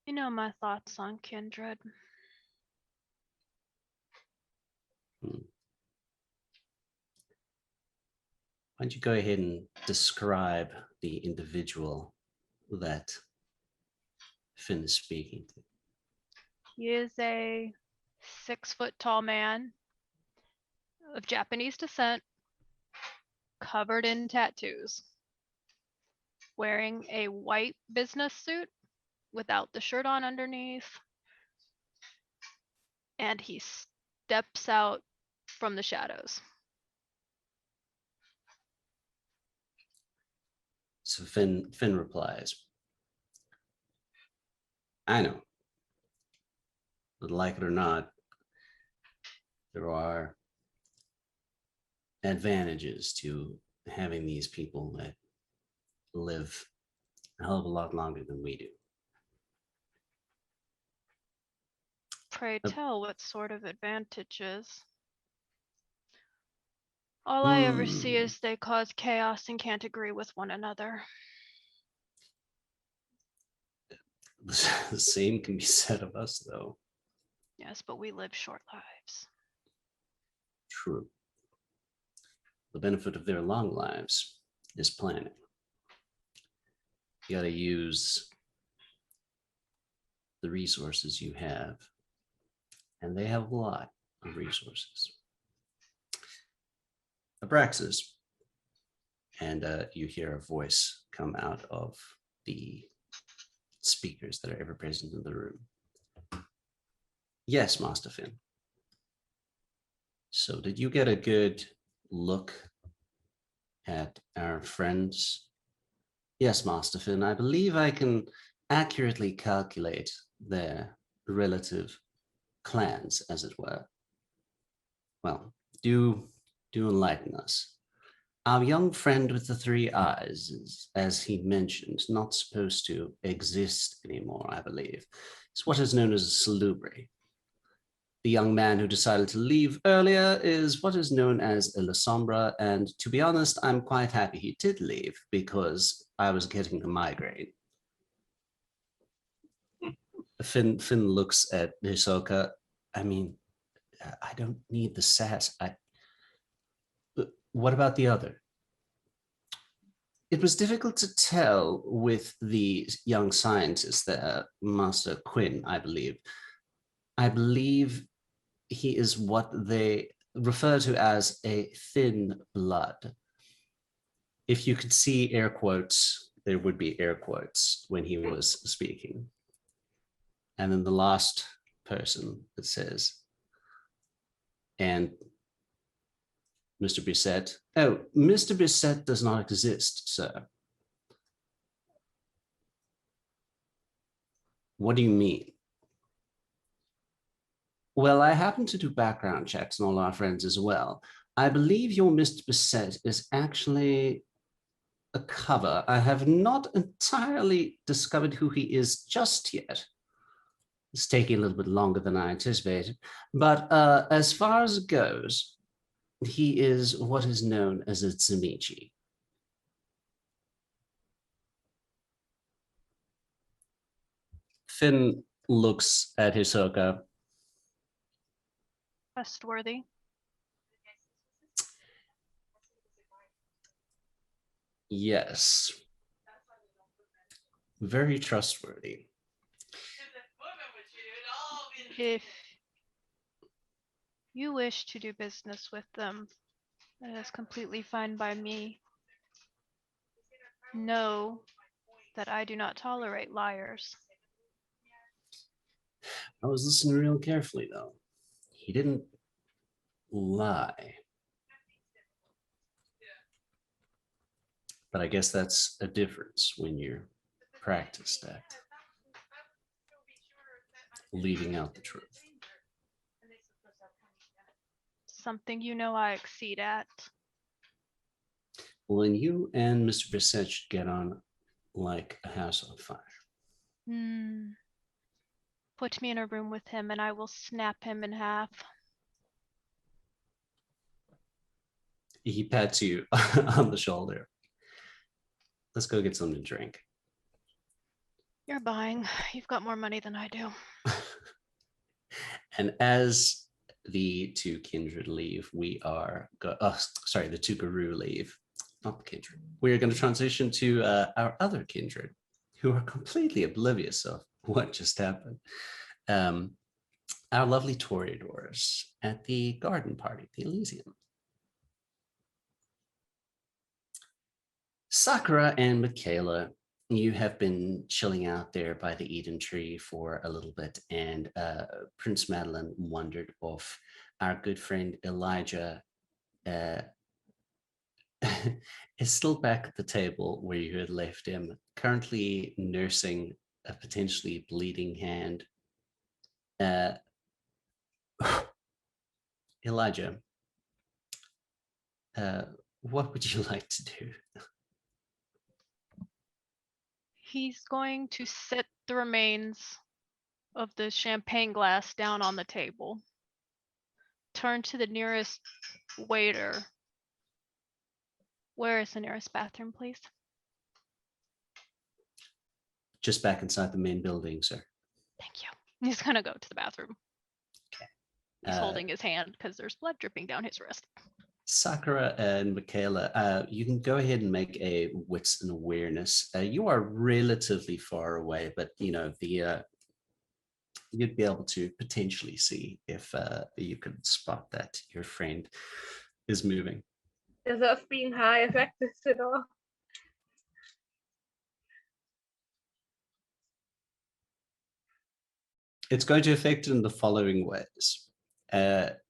You know my thoughts on kindred. Why don't you go ahead and describe the individual that Finn is speaking to? He is a 6-foot tall man of Japanese descent, covered in tattoos, wearing a white business suit without the shirt on underneath, and he steps out from the shadows. So Finn replies, I know, but like it or not, there are advantages to having these people that live a hell of a lot longer than we do. Pray tell, what sort of advantages? All I ever see is they cause chaos and can't agree with one another. The same can be said of us, though. Yes, but we live short lives. True. The benefit of their long lives is planning. You got to use the resources you have, and they have a lot of resources. Abraxas, and you hear a voice come out of the speakers that are ever present in the room. Yes, Master Finn. So did you get a good look at our friends? Yes, Master Finn, I believe I can accurately calculate their relative clans, as it were. Well, do enlighten us. Our young friend with the 3 eyes is, as he mentioned, not supposed to exist anymore, I believe. It's what is known as a salubre. The young man who decided to leave earlier is what is known as a La Sombra, and to be honest, I'm quite happy he did leave because I was getting a migraine. Finn looks at Hisoka. I mean, I don't need the sass. What about the other? It was difficult to tell with the young scientist there, Master Quinn, I believe. I believe he is what they refer to as a thin blood. If you could see air quotes, there would be air quotes when he was speaking. And then the last person that says, and Mr. Bissett. Oh, Mr. Bissett does not exist, sir. What do you mean? Well, I happen to do background checks on all our friends as well. I believe your Mr. Bissett is actually a cover. I have not entirely discovered who he is just yet. It's taking a little bit longer than I anticipated. But as far as it goes, he is what is known as a Tsunichi. Finn looks at Hisoka. Trustworthy. Yes. Very trustworthy. If you wish to do business with them, that is completely fine by me. Know that I do not tolerate liars. I was listening real carefully, though. He didn't lie. But I guess that's a difference when you're practiced at leaving out the truth. Something you know I exceed at. Well, then you and Mr. Bissett should get on like a house on fire. Put me in a room with him and I will snap him in half. He pats you on the shoulder. Let's go get something to drink. You're buying. You've got more money than I do. And as the two kindred leave, the two Guru leave, not the kindred. We're going to transition to our other kindred, who are completely oblivious of what just happened. Our lovely Toreadors at the garden party, the Elysium. Sakura and Michaela, you have been chilling out there by the Eden tree for a little bit, and Prince Madeline wandered off. Our good friend Elijah is still back at the table where you had left him, currently nursing a potentially bleeding hand. Elijah, what would you like to do? He's going to set the remains of the champagne glass down on the table. Turn to the nearest waiter. Where is the nearest bathroom, please? Just back inside the main building, sir. Thank you. He's gonna go to the bathroom. Okay. He's holding his hand because there's blood dripping down his wrist. Sakura and Michaela, you can go ahead and make a wits and awareness. You are relatively far away, but you know you'd be able to potentially see if you could spot that your friend is moving. Does us being high affect this at all? It's going to affect it in the following ways.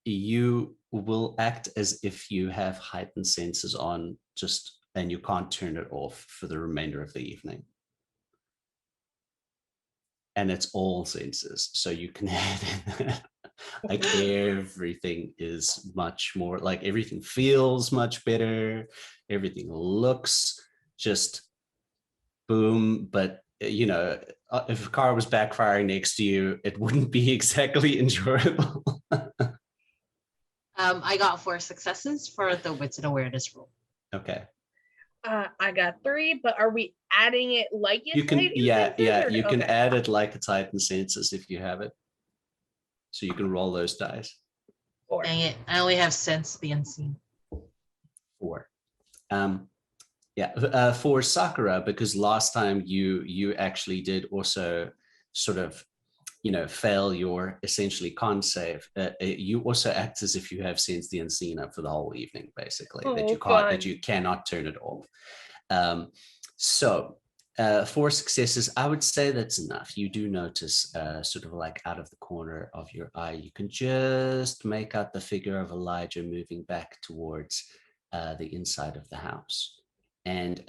You will act as if you have heightened senses on, and you can't turn it off for the remainder of the evening. And it's all senses, so you can add like everything is much more, like everything feels much better, everything looks just boom. But you know, if a car was backfiring next to you, it wouldn't be exactly enjoyable. I got 4 successes for the wits and awareness roll. Okay. I got 3, but are we adding it like it's You can, you can okay. add it like it's heightened senses if you have it. So you can roll those dice. 4. Dang it, I only have sense the unseen. 4. For Sakura, because last time you actually did also sort of, you know, fail your essentially con save. You also act as if you have sensed the unseen up for the whole evening, basically, that you cannot turn it off. So 4 successes, I would say that's enough. You do notice sort of like out of the corner of your eye, you can just make out the figure of Elijah moving back towards the inside of the house. And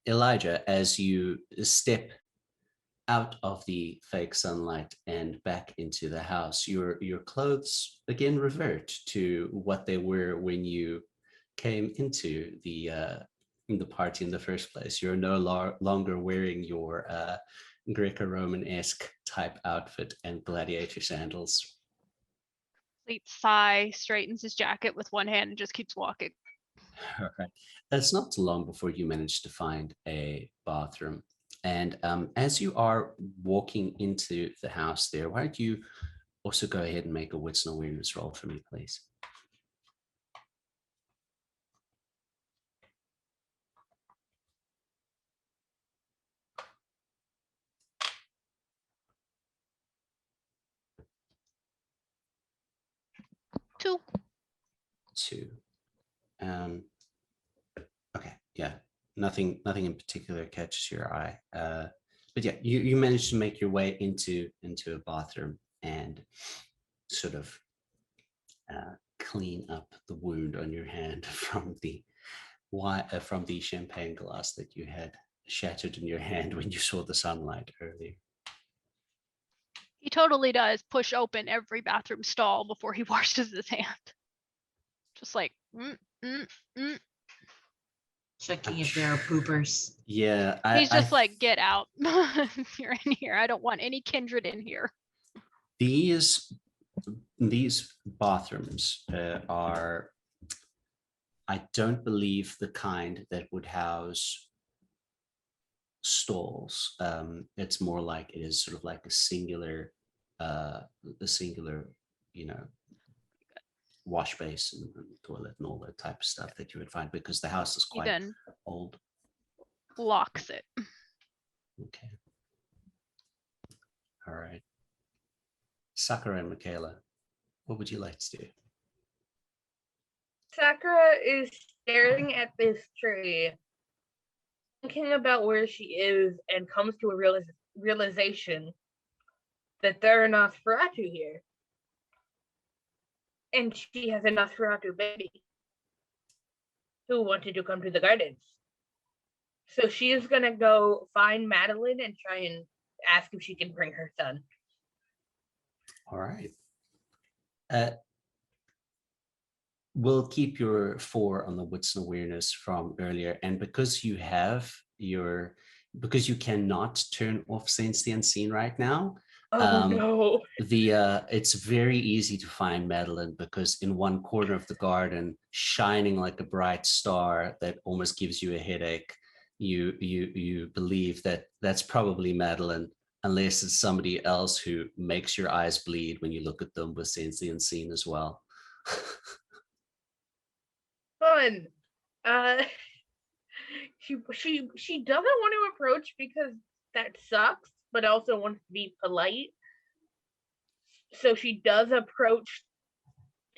Elijah, as you step out of the fake sunlight and back into the house, your clothes again revert to what they were when you came into the the party in the first place. You're no longer wearing your Greco-Roman-esque type outfit and gladiator sandals. Complete sigh, straightens his jacket with one hand and just keeps walking. All right. It's not too long before you manage to find a bathroom. And as you are walking into the house there, why don't you also go ahead and make a wits and awareness roll for me, please? Two. Okay, yeah, nothing in particular catches your eye. But yeah, you managed to make your way into a bathroom and sort of clean up the wound on your hand from the champagne glass that you had shattered in your hand when you saw the sunlight earlier. He totally does push open every bathroom stall before he washes his hand. Just like, Checking if there are poopers. Yeah, he's just like, get out. You're in here. I don't want any kindred in here. These bathrooms are, I don't believe, the kind that would house stalls. It's more like it is sort of like a singular, wash basin and toilet and all that type of stuff that you would find, because the house is quite old. Locks it. Okay. All right. Sakura and Michaela, what would you like to do? Sakura is staring at this tree, thinking about where she is, and comes to a realization that there are Nosferatu here. And she has a Nosferatu baby who wanted to come to the gardens. So she is going to go find Madeline and try and ask if she can bring her son. All right. We'll keep your 4 on the wits and awareness from earlier. And because you cannot turn off Sense the Unseen right now, no. It's very easy to find Madeline, because in one corner of the garden, shining like a bright star that almost gives you a headache, you believe that that's probably Madeline, unless it's somebody else who makes your eyes bleed when you look at them with Sense the Unseen as well. Fun. She doesn't want to approach because that sucks, but also wants to be polite. So she does approach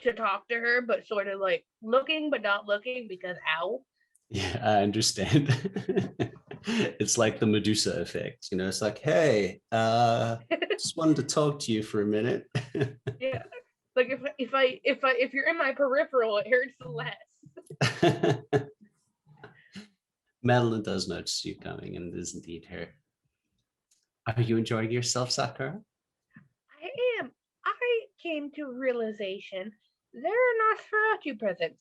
to talk to her, but sort of like looking but not looking, because ow. Yeah, I understand. It's like the Medusa effect, it's like, hey, just wanted to talk to you for a minute. Yeah, like if you're in my peripheral, it hurts less. Madeline does notice you coming, and it is indeed her. Are you enjoying yourself, Sakura? I am. I came to a realization there are Nosferatu present.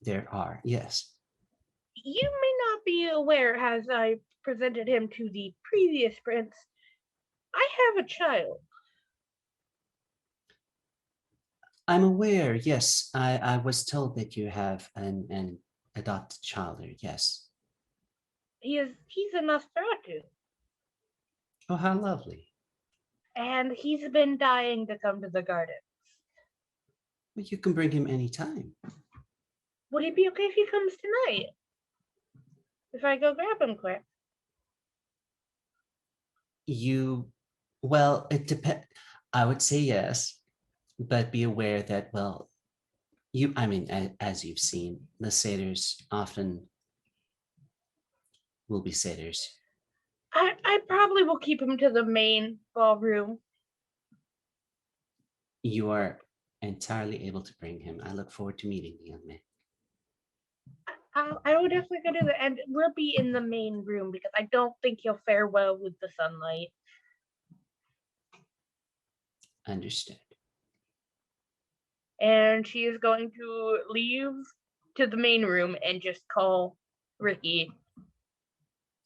There are, yes. You may not be aware, as I presented him to the previous prince, I have a child. I'm aware, yes. I was told that you have an adopted child there, yes. He's a Nosferatu. Oh, how lovely. And he's been dying to come to the gardens. Well, you can bring him anytime. Would it be okay if he comes tonight? If I go grab him quick? Well, it depends. I would say yes, but be aware that, well, as you've seen, the satyrs often will be satyrs. I probably will keep him to the main ballroom. You are entirely able to bring him. I look forward to meeting the young man. I will definitely go to and we'll be in the main room, because I don't think he'll fare well with the sunlight. Understood. And she is going to leave to the main room and just call Ricky.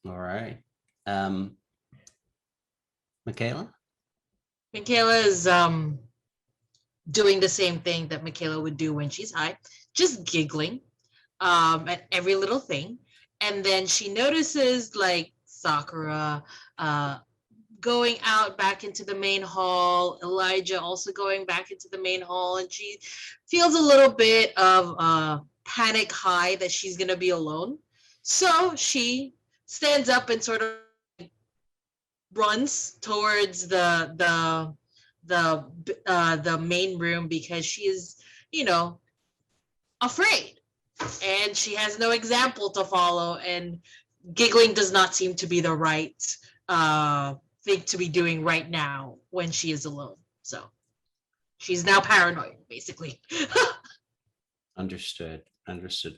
All right. Michaela? Michaela is doing the same thing that Michaela would do when she's high, just giggling at every little thing. And then she notices like Sakura going out back into the main hall, Elijah also going back into the main hall, and she feels a little bit of panic high that she's gonna be alone. So she stands up and sort of runs towards the main room because she is, afraid, and she has no example to follow, and giggling does not seem to be the right thing to be doing right now when she is alone. So she's now paranoid, basically. Understood.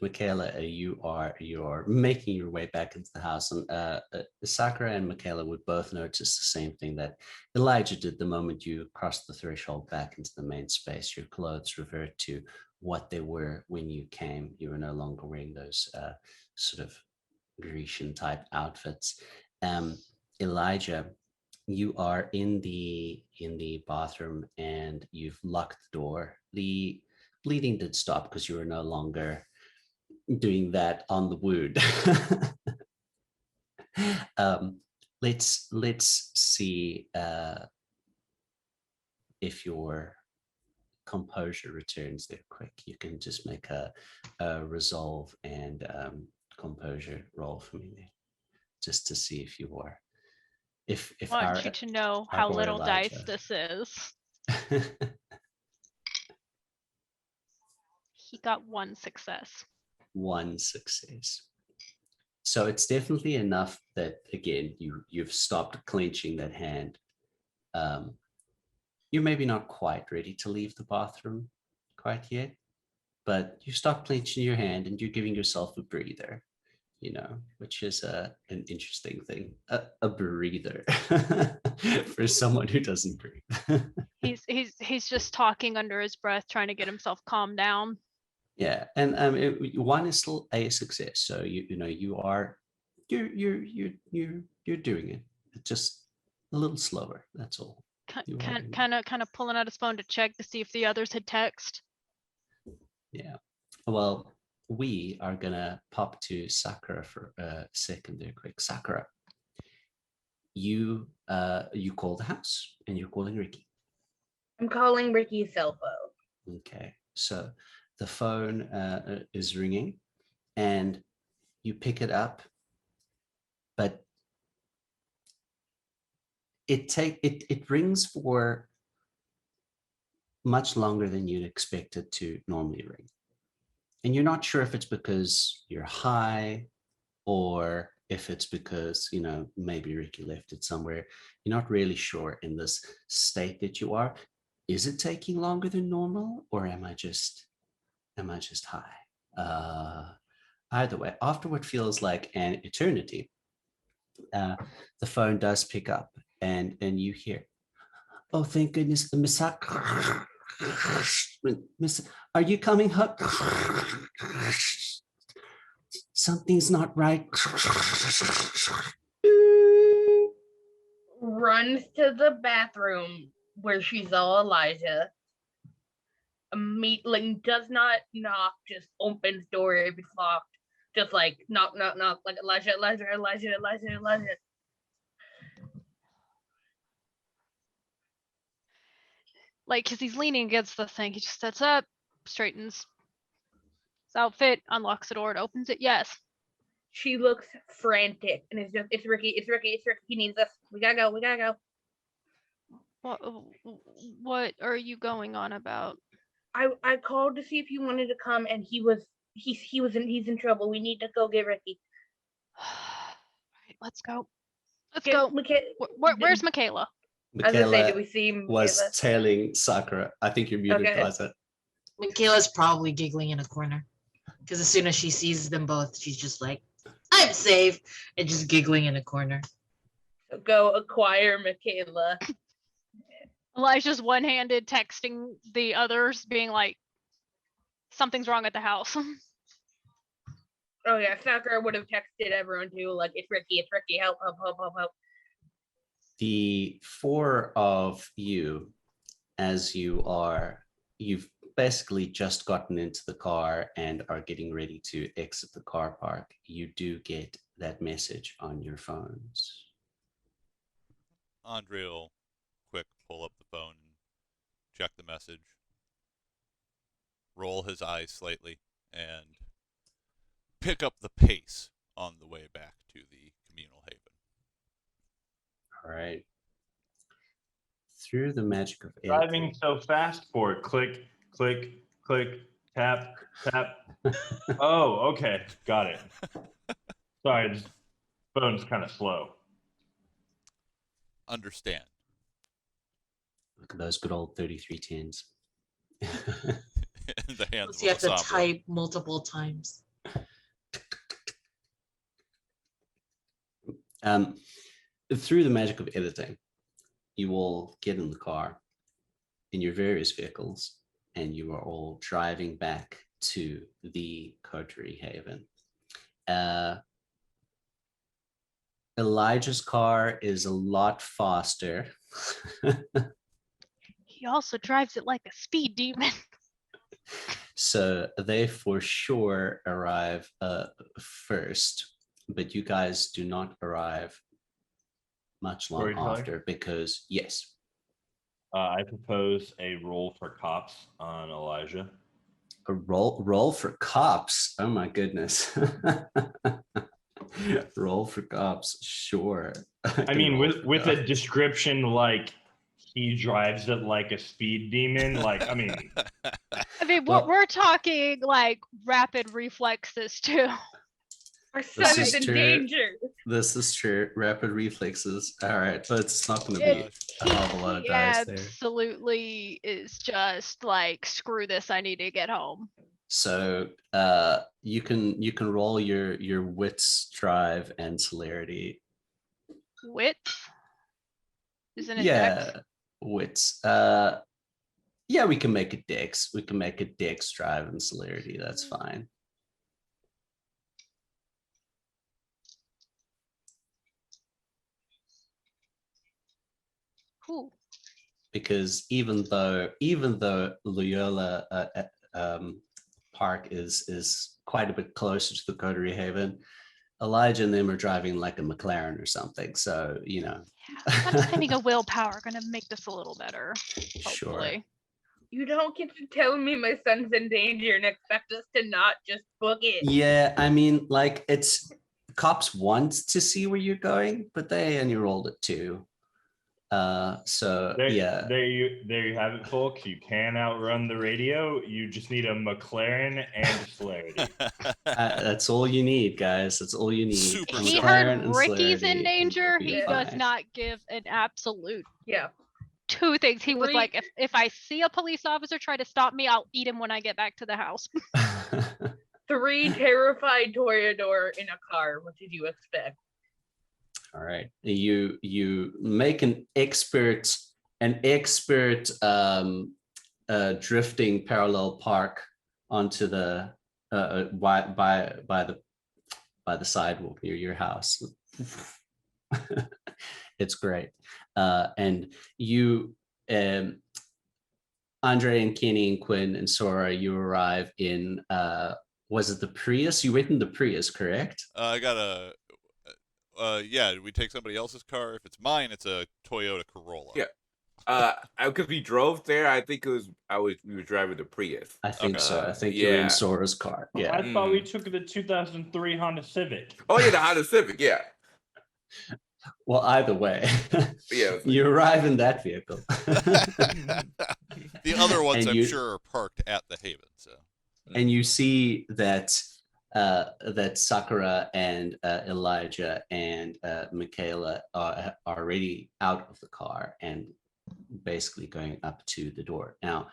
Michaela, you are making your way back into the house, and Sakura and Michaela would both notice the same thing that Elijah did the moment you crossed the threshold back into the main space. Your clothes revert to what they were when you came. You were no longer wearing those sort of Grecian type outfits. Elijah, you are in the bathroom and you've locked the door. The bleeding did stop because you were no longer doing that on the wound. Let's see if your composure returns there quick. You can just make a resolve and composure roll for me there, just to see if you are. If I want you to know how little dice this is. He got 1 success. 1 success. So it's definitely enough that, again, you've stopped clenching that hand. You're maybe not quite ready to leave the bathroom quite yet, but you stop clenching your hand and you're giving yourself a breather, which is an interesting thing. A breather for someone who doesn't breathe. He's just talking under his breath, trying to get himself calmed down. Yeah, and 1 is still a success. So you're doing it. It's just a little slower. That's all. Kind of pulling out his phone to check to see if the others had text. Yeah. Well, we are gonna pop to Sakura for a second there, quick. Sakura, you call the house and you're calling Ricky. I'm calling Ricky's cell phone. Okay, so the phone is ringing and you pick it up, but it rings for much longer than you'd expect it to normally ring. And you're not sure if it's because you're high or if it's because, maybe Ricky left it somewhere. You're not really sure in this state that you are. Is it taking longer than normal, or am I just high? Either way, after what feels like an eternity, the phone does pick up and you hear, "Oh, thank goodness, Miss, are you coming home? Something's not right." Runs to the bathroom where she saw Elijah. Immediately does not knock, just opens door if it's locked. Just like knock, knock, knock, like Elijah. Like, because he's leaning against the thing, he just steps up, straightens his outfit, unlocks the door, and opens it. Yes. She looks frantic and it's Ricky. He needs us. We gotta go. What are you going on about? I called to see if you wanted to come, and he's in trouble. We need to go get Ricky. Right, let's go. Where's Michaela? I was gonna say, did we see Michaela? Was telling Sakura. I think you're muted, Okay. Liza. Michaela's probably giggling in a corner because as soon as she sees them both, she's just like, "I'm safe," and just giggling in a corner. So go acquire Michaela. Elijah's one-handed texting the others, being like, "Something's wrong at the house." Oh yeah, Sakura would have texted everyone too, like it's Ricky, help. The four of you, as you've basically just gotten into the car and are getting ready to exit the car park, you do get that message on your phones. Andre will quick pull up the phone and check the message, roll his eyes slightly, and pick up the pace on the way back to the communal haven. All right. Through the magic of Driving editing. so fast for it. Click, click, click, tap, tap. Oh, okay. Got it. Sorry, this phone's kind of slow. Understand. Look at those good old 3310s. In the hands So you have of to Lasombra. type multiple times. Through the magic of editing, you all get in the car in your various vehicles, and you are all driving back to the coterie haven. Elijah's car is a lot faster. He also drives it like a speed demon. So they for sure arrive first, but you guys do not arrive much long Storyteller? after because, yes. I propose a roll for cops on Elijah. A roll for cops. Oh my goodness. Roll for cops, sure. I mean, with a description like he drives it like a speed demon, like I mean, Well- we're talking like rapid reflexes too. Our This son is is in true. danger. This is true. Rapid reflexes. All right, but it's not going to be a hell of a lot of He dice there. absolutely is just like, screw this, I need to get home. So you can roll your wits, drive, and celerity. Wits? Isn't it Yeah, dex? wits. Yeah, we can make a dex. We can make a dex, drive, and celerity. That's fine. Cool. Because even though Loyola Park is quite a bit closer to the Coterie Haven, Elijah and them are driving like a McLaren or something. So I'm spending a willpower, gonna make this a little better. Sure. Hopefully. You don't get to tell me my son's in danger and expect us to not just book it. Yeah, I mean, like it's cops want to see where you're going, but they only rolled it 2. So yeah, there you have it, folks. You can outrun the radio. You just need a McLaren and a celerity. that's all you need, guys. That's all you need. Super A He McLaren heard and Ricky's in celerity, and danger. you'll be He does fine. not give an absolute Yeah. 2 things. He was Three- like, if I see a police officer try to stop me, I'll eat him when I get back to the house. 3 terrified Toreador in a car. What did you expect? All right, you make an expert drifting parallel park onto the by the sidewalk near your house. It's great, and you, Andre and Kenny and Quinn and Sora, you arrive in was it the Prius? You went in the Prius, correct? I got a. Yeah, we take somebody else's car. If it's mine, it's a Toyota Corolla. Yeah. Because we drove there, I think we were driving the Prius. I think so. I think yeah. you're in Sora's car. Yeah. I thought we took the 2003 Honda Civic. Oh yeah, the Honda Civic. Yeah. Well, either way, Yeah. you arrive in that vehicle. The other ones, And I'm you- sure, are parked at the Haven. So. And you see that that Sakura and Elijah and Michaela are already out of the car and basically going up to the door. Now,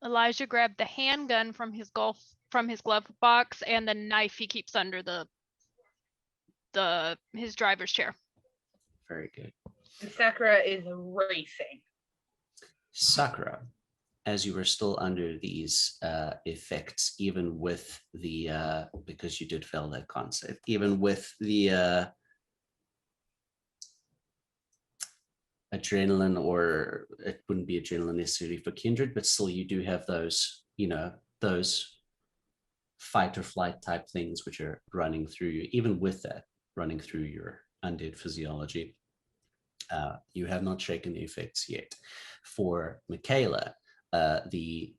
Elijah grabbed the handgun from his glove box and the knife he keeps under his driver's chair. very good. And Sakura is racing. Sakura, as you were still under these effects, even with the because you did fail that con save, even with the adrenaline, or it wouldn't be adrenaline necessarily for kindred, but still you do have those, those fight or flight type things which are running through you, even with that running through your undead physiology. You have not shaken the effects yet. For Michaela, the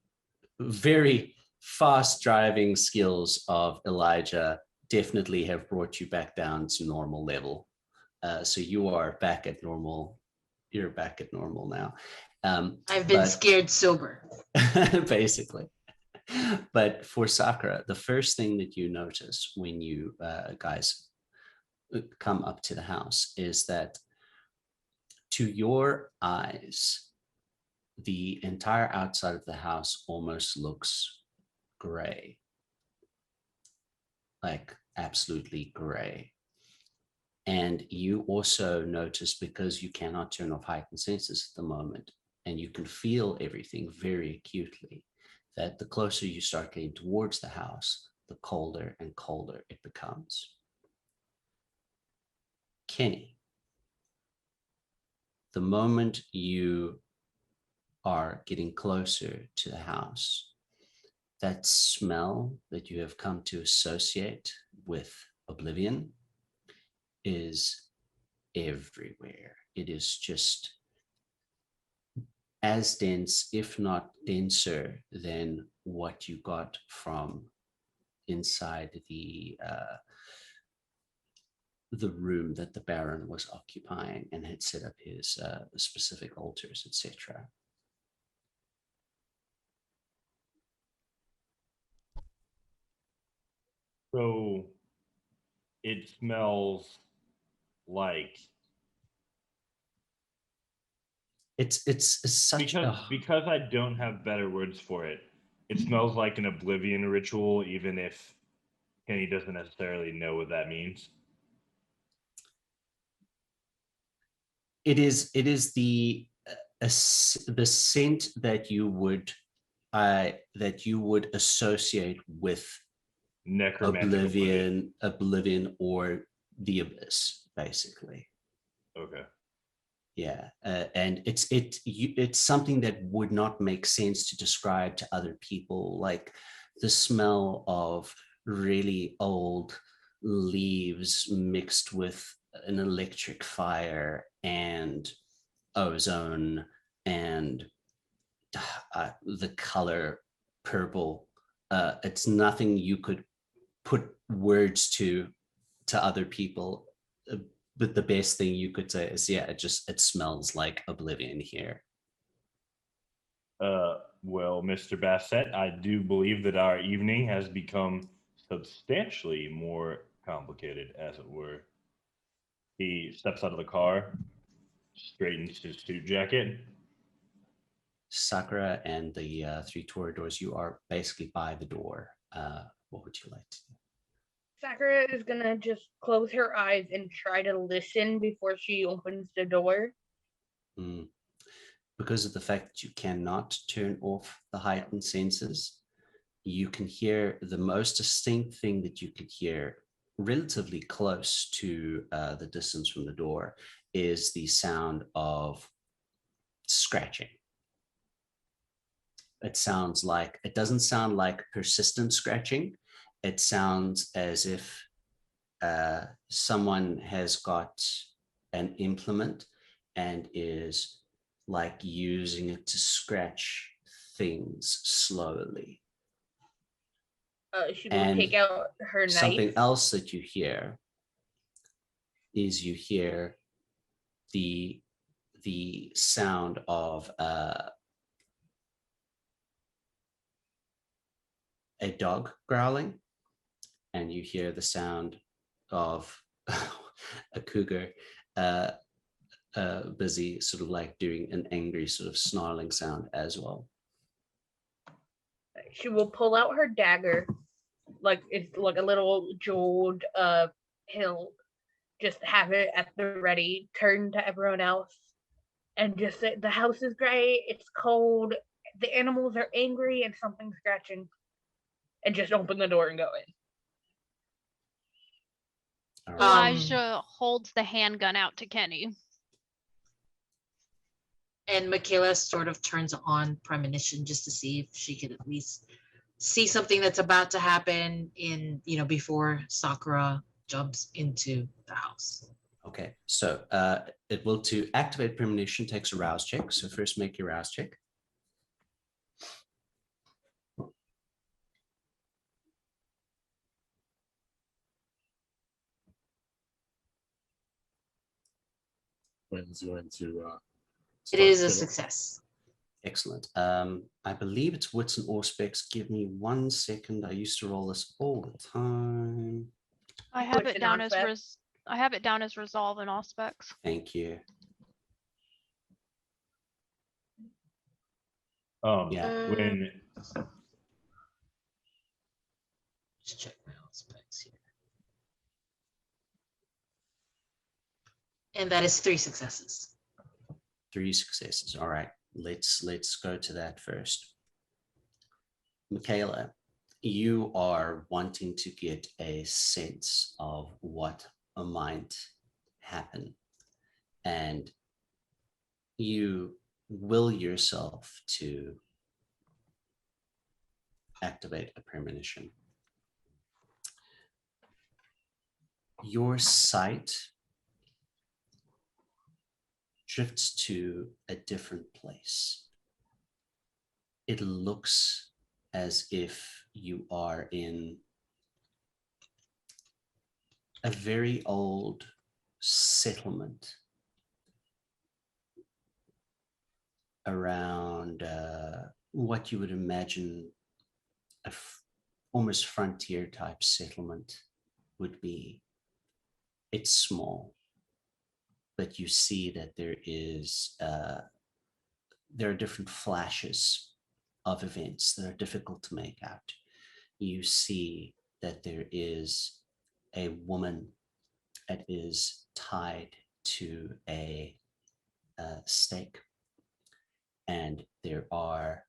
very fast driving skills of Elijah definitely have brought you back down to normal level. So you are back at normal. You're back at normal now. I've been scared sober. Basically. But for Sakura, the first thing that you notice when you guys come up to the house is that to your eyes, the entire outside of the house almost looks gray, like absolutely gray. And you also notice, because you cannot turn off heightened senses at the moment, and you can feel everything very acutely, that the closer you start getting towards the house, the colder and colder it becomes. Kenny, the moment you are getting closer to the house, that smell that you have come to associate with oblivion is everywhere. It is just as dense, if not denser, than what you got from inside the room that the Baron was occupying and had set up his specific altars, etc. So it smells like it's such because I don't have better words for it. It smells like an oblivion ritual, even if Kenny doesn't necessarily know what that means. It is the scent that you would associate with oblivion or the abyss, basically. Okay. Yeah, and it's something that would not make sense to describe to other people, like the smell of really old leaves mixed with an electric fire and ozone and the color purple. It's nothing you could put words to other people, but the best thing you could say is, yeah, it smells like oblivion here. Well, Mr. Bassett, I do believe that our evening has become substantially more complicated, as it were. He steps out of the car, straightens his suit jacket. Sakura and the three toreadors, you are basically by the door. What would you like to do? Sakura is gonna just close her eyes and try to listen before she opens the door. Because of the fact that you cannot turn off the heightened senses, you can hear the most distinct thing that you could hear relatively close to the distance from the door is the sound of scratching. It doesn't sound like persistent scratching. It sounds as if someone has got an implement and is like using it to scratch things slowly. She will take out her knife. Something else that you hear is the sound of a dog growling, and you hear the sound of a cougar busy sort of like doing an angry sort of snarling sound as well. She will pull out her dagger, like it's like a little jeweled hilt, just have it at the ready, turn to everyone else, and just say, the house is great, it's cold, the animals are angry and something's scratching, and just open the door and go in. All right. Elijah holds the handgun out to Kenny. And Michaela sort of turns on premonition just to see if she could at least see something that's about to happen before Sakura jumps into the house. Okay, so it will to activate premonition takes a rouse check. So first make your rouse check. Quinn's going to. It is a success. Excellent. I believe it's wits and auspex. Give me 1 second. I used to roll this all the time. I have Wits it and down as Auspex. I have it down as resolve in all specs. Thank you. Yeah. When Just check my own specs here. And that is 3 successes. 3 successes. All right. Let's go to that first. Michaela, you are wanting to get a sense of what might happen, and you will yourself to activate a premonition. Your sight drifts to a different place. It looks as if you are in a very old settlement around what you would imagine almost frontier type settlement would be. It's small, but you see that there are different flashes of events that are difficult to make out. You see that there is a woman that is tied to a stake, and there are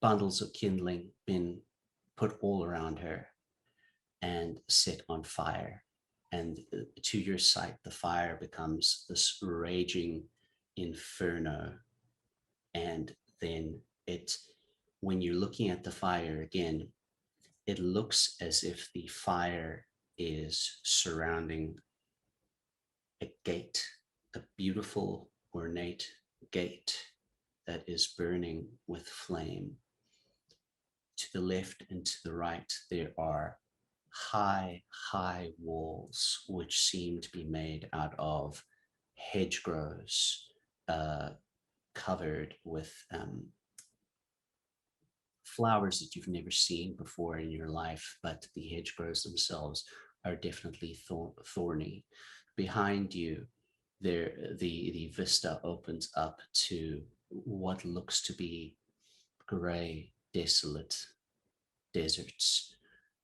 bundles of kindling been put all around her and set on fire. And to your sight, the fire becomes this raging inferno. And then when you're looking at the fire again, it looks as if the fire is surrounding a gate, a beautiful, ornate gate that is burning with flame. To the left and to the right, there are high walls, which seem to be made out of hedgerows covered with flowers that you've never seen before in your life, but the hedgerows themselves are definitely thorny. Behind you, the vista opens up to what looks to be gray, desolate deserts,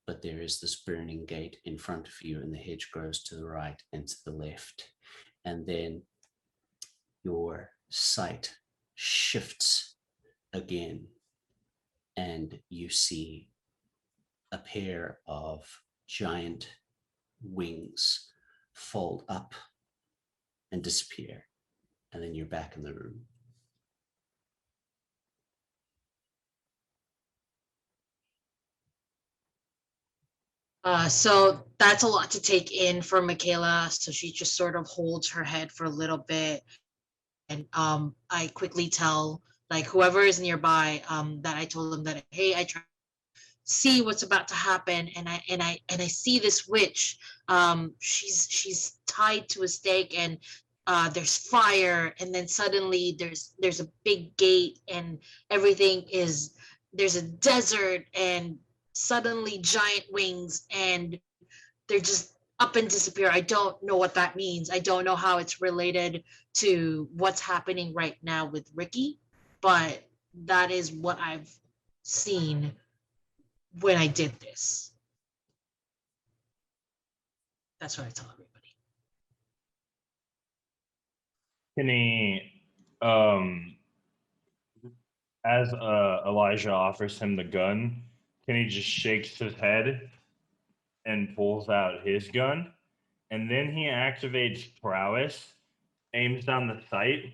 but there is this burning gate in front of you, and the hedge grows to the right and to the left. And then your sight shifts again, and you see a pair of giant wings fold up and disappear, and then you're back in the room. So that's a lot to take in for Michaela. So she just sort of holds her head for a little bit. And I quickly tell like whoever is nearby that I told them that, hey, I try to see what's about to happen, and I see this witch. She's tied to a stake, and there's fire, and then suddenly there's a big gate, and there's a desert, and suddenly giant wings, and they're just up and disappear. I don't know what that means. I don't know how it's related to what's happening right now with Ricky, but that is what I've seen when I did this. That's what I tell everybody. Kenny, as Elijah offers him the gun, Kenny just shakes his head and pulls out his gun, and then he activates prowess, aims down the sight,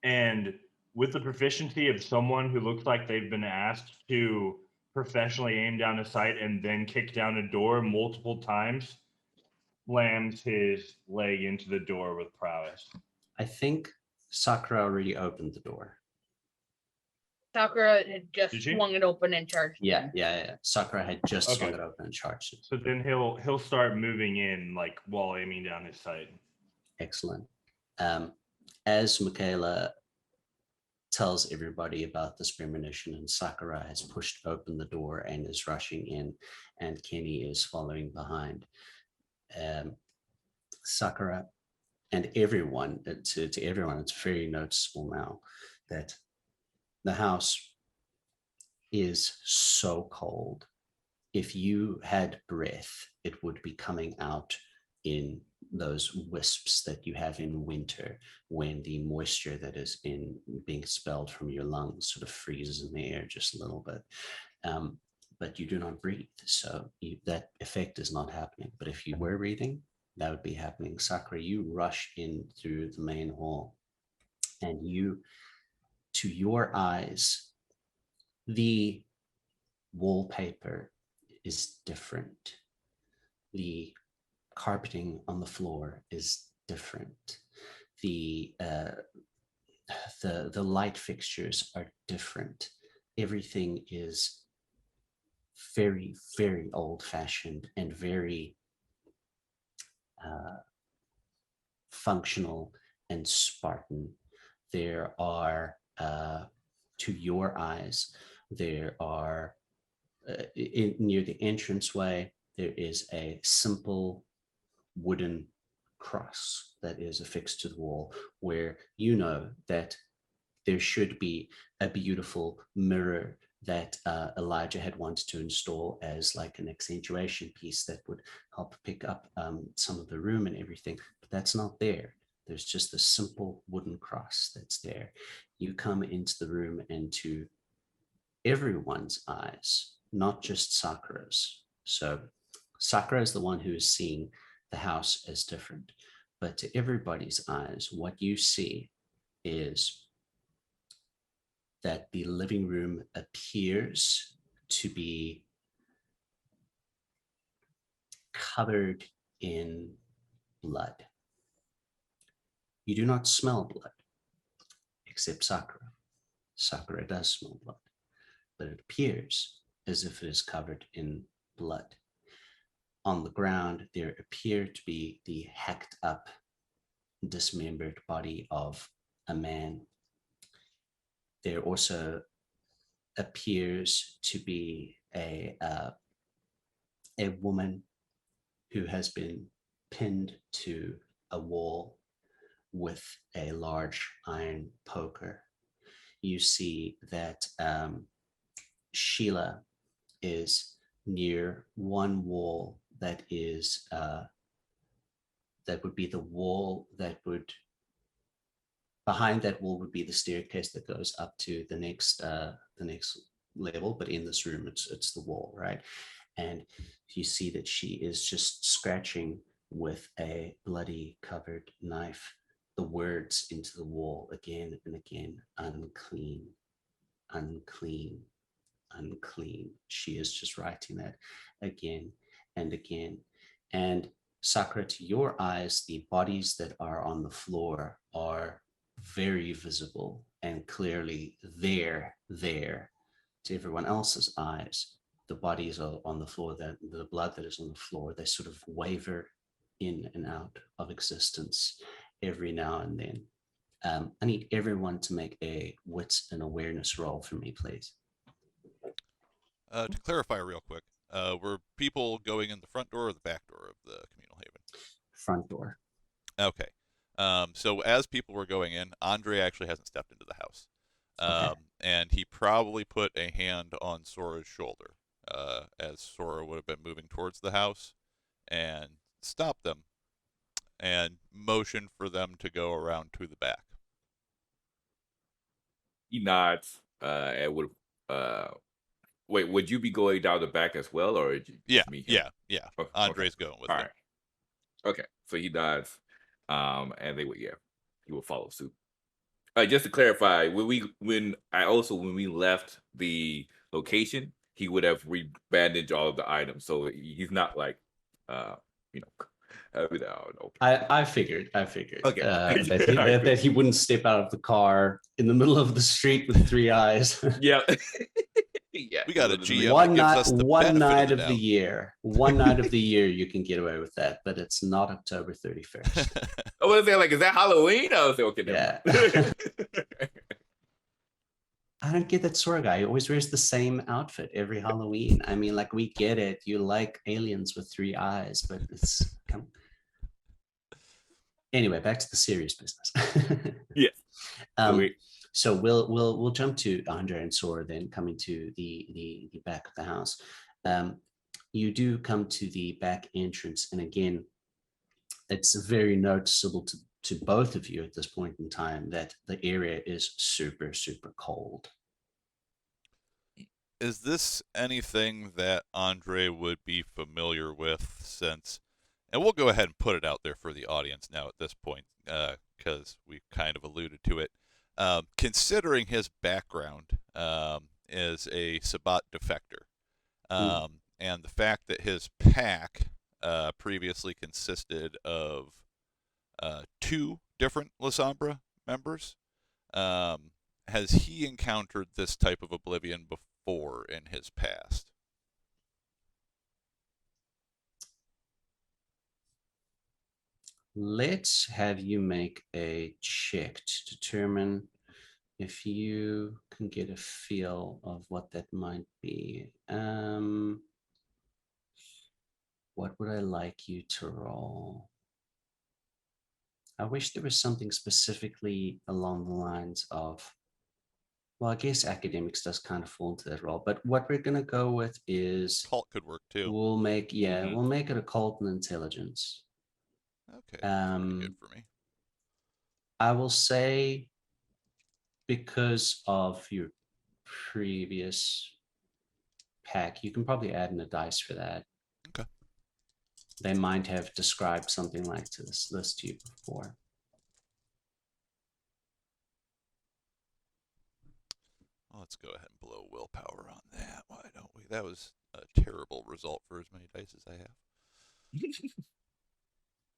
and with the proficiency of someone who looks like they've been asked to professionally aim down a sight and then kick down a door multiple times, slams his leg into the door with prowess. I think Sakura already opened the door. Sakura had just Did she? swung it open and charged. Yeah. Sakura had just swung Okay. it open and charged it. So then he'll start moving in like while aiming down his sight. Excellent. As Michaela tells everybody about this premonition, and Sakura has pushed open the door and is rushing in, and Kenny is following behind. Sakura and everyone, to everyone, it's very noticeable now that the house is so cold. If you had breath, it would be coming out in those wisps that you have in winter when the moisture that is in being expelled from your lungs sort of freezes in the air just a little bit. But you do not breathe, so that effect is not happening. But if you were breathing, that would be happening. Sakura, you rush in through the main hall, and to your eyes, the wallpaper is different. The carpeting on the floor is different. The light fixtures are different. Everything is very, very old-fashioned and very functional and Spartan. There are, to your eyes, there are near the entranceway, there is a simple wooden cross that is affixed to the wall, where you know that there should be a beautiful mirror that Elijah had wanted to install as like an accentuation piece that would help pick up some of the room and everything, but that's not there. There's just a simple wooden cross that's there. You come into the room, and to everyone's eyes, not just Sakura's. So Sakura is the one who is seeing the house as different, but to everybody's eyes, what you see is that the living room appears to be covered in blood. You do not smell blood, except Sakura. Sakura does smell blood, but it appears as if it is covered in blood. On the ground, there appear to be the hacked up, dismembered body of a man. There also appears to be a woman who has been pinned to a wall with a large iron poker. You see that Sheila is near one wall that is that would be the wall that would, behind that wall would be the staircase that goes up to the next level, but in this room it's the wall, right? And you see that she is just scratching with a bloody covered knife the words into the wall again and again: unclean, unclean, unclean. She is just writing that again and again. And Sakura, to your eyes, the bodies that are on the floor are very visible and clearly there. To everyone else's eyes, the bodies are on the floor, that the blood that is on the floor, they sort of waver in and out of existence every now and then. I need everyone to make a wits and awareness roll for me, please. To clarify real quick, were people going in the front door or the back door of the communal haven? Front door. Okay. So as people were going in, Andre actually hasn't stepped into the house. Okay. And he probably put a hand on Sora's shoulder, as Sora would have been moving towards the house, and stopped them and motioned for them to go around to the back. He nods. and would wait, would you be going down the back as well, or Yeah, me? yeah. Okay. Andre's going with All him. right. Okay, so he nods, and he will follow suit. Just to clarify, when we left the location, he would have rebandaged all of the items, so he's not like, you know, I don't know. I figured Okay. that he wouldn't step out of the car in the middle of the street with 3 eyes. Yeah. Yeah. We got a GM One that gives night, us the one benefit night of of the the doubt. year. One night of the year you can get away with that, but it's not October 31st. I was saying, like, is that Halloween? I was like, okay, never mind. I don't get that Sora guy. He always wears the same outfit every Halloween. I mean, like, we get it. You like aliens with 3 eyes, but it's anyway. Back to the serious business. Yeah. So we'll jump to Andre and Sora, then coming to the back of the house. You do come to the back entrance, and again, it's very noticeable to both of you at this point in time that the area is super, super cold. Is this anything that Andre would be familiar with since, and we'll go ahead and put it out there for the audience now at this point, because we kind of alluded to it. Considering his background as a Sabbat defector, and the fact that his pack previously consisted of 2 different Lasombra members, has he encountered this type of oblivion before in his past? Let's have you make a check to determine if you can get a feel of what that might be. What would I like you to roll? I wish there was something specifically along the lines of, well, I guess academics does kind of fall into that role, but what we're going to go with is Cult could work too. we'll make it occult and intelligence. Okay, that's pretty good for me. I will say, because of your previous pack, you can probably add in a dice for that. Okay. They might have described something like this to you before. Well, let's go ahead and blow willpower on that. Why don't we? That was a terrible result for as many dice as I have.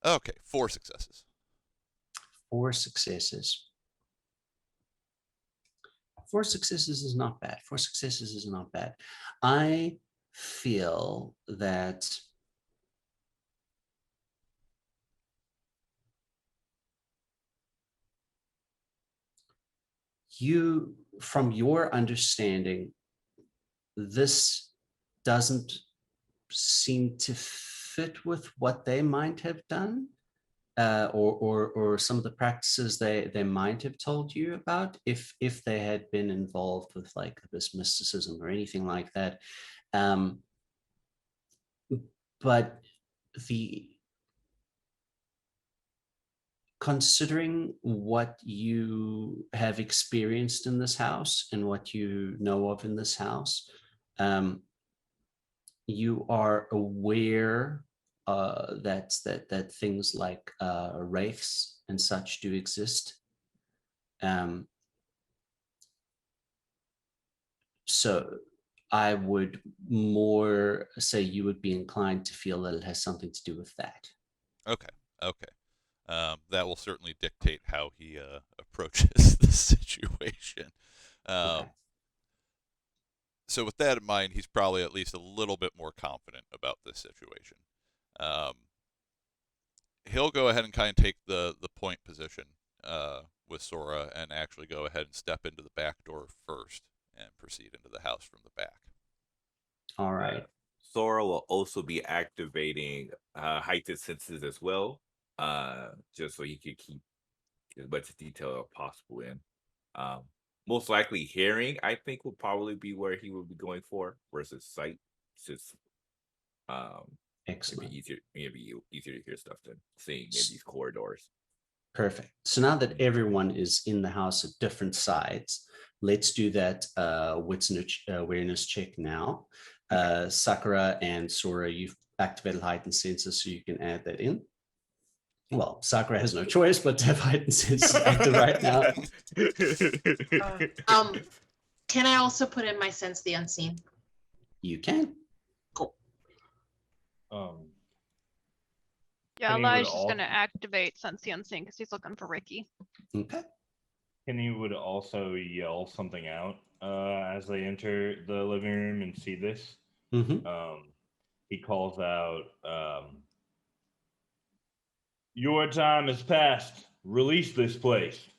Okay, 4 successes. 4 successes. 4 successes is not bad. 4 successes is not bad. I feel that you, from your understanding, this doesn't seem to fit with what they might have done, or some of the practices they might have told you about if they had been involved with like this mysticism or anything like that. But considering what you have experienced in this house and what you know of in this house, you are aware that things like wraiths and such do exist. So I would more say you would be inclined to feel that it has something to do with that. Okay. That will certainly dictate how he approaches the situation. Okay. So with that in mind, he's probably at least a little bit more confident about this situation. He'll go ahead and kind of take the point position with Sora and actually go ahead and step into the back door first and proceed into the house from the back. All right. Sora will also be activating heightened senses as well, just so he could keep as much detail as possible in. Most likely hearing, I think, will probably be where he will be going for versus sight. Since excellent. maybe easier to hear stuff than seeing in these corridors. Perfect. So now that everyone is in the house at different sides, let's do that wits and awareness check now. Sakura and Sora, you've activated heightened senses, so you can add that in. Well, Sakura has no choice but to have heightened senses active right now. Can I also put in my sense the unseen? You can. Cool. Yeah, Kenny would Elijah's gonna activate Sense the Unseen because he's looking for Ricky. Okay. Kenny would also yell something out as they enter the living room and see this. Mm-hmm. He calls out, "Your time has passed. Release this place."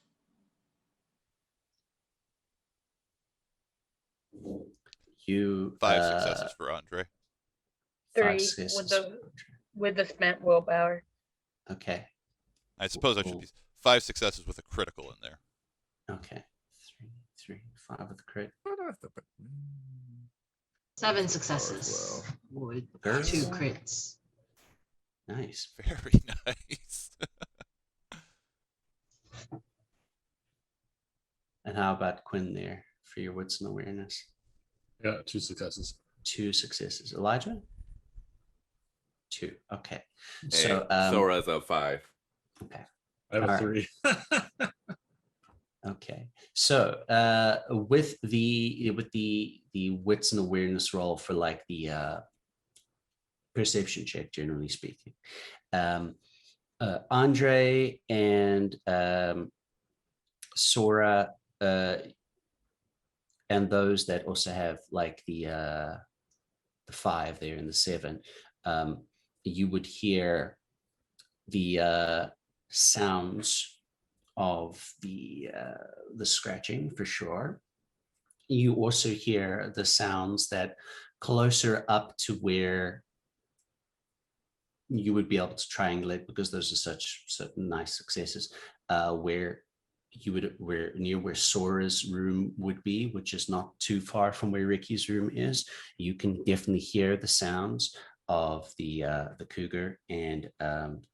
You 5 successes for Andre. 3 successes. with the spent willpower. Okay. I suppose I should be 5 successes with a critical in there. Okay. 3, 5 with the crit. 7 successes. With 2 crits. Nice. Very nice. And how about Quinn there for your wits and awareness? Yeah, 2 successes. 2 successes. Elijah? 2. Okay. And So Sora's a 5. okay. I have a All 3. Okay. So with the wits and awareness roll for like the perception check, generally speaking, Andre and Sora and those that also have like the 5 there and the 7, you would hear the sounds of the scratching for sure. You also hear the sounds that closer up to where you would be able to triangulate, because those are such nice successes, where near where Sora's room would be, which is not too far from where Ricky's room is. You can definitely hear the sounds of the cougar and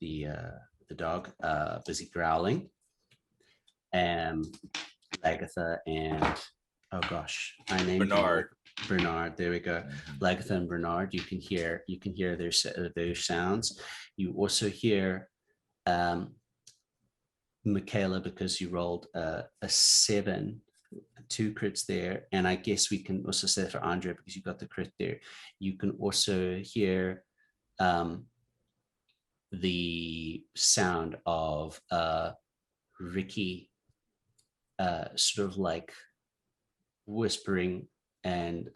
the dog busy growling. Lagatha and I named Bernard. There we go. Lagatha and Bernard. You can hear their sounds. You also hear Michaela, because you rolled a 7, 2 crits there, and I guess we can also say for Andre because you got the crit there. You can also hear the sound of Ricky sort of like whispering and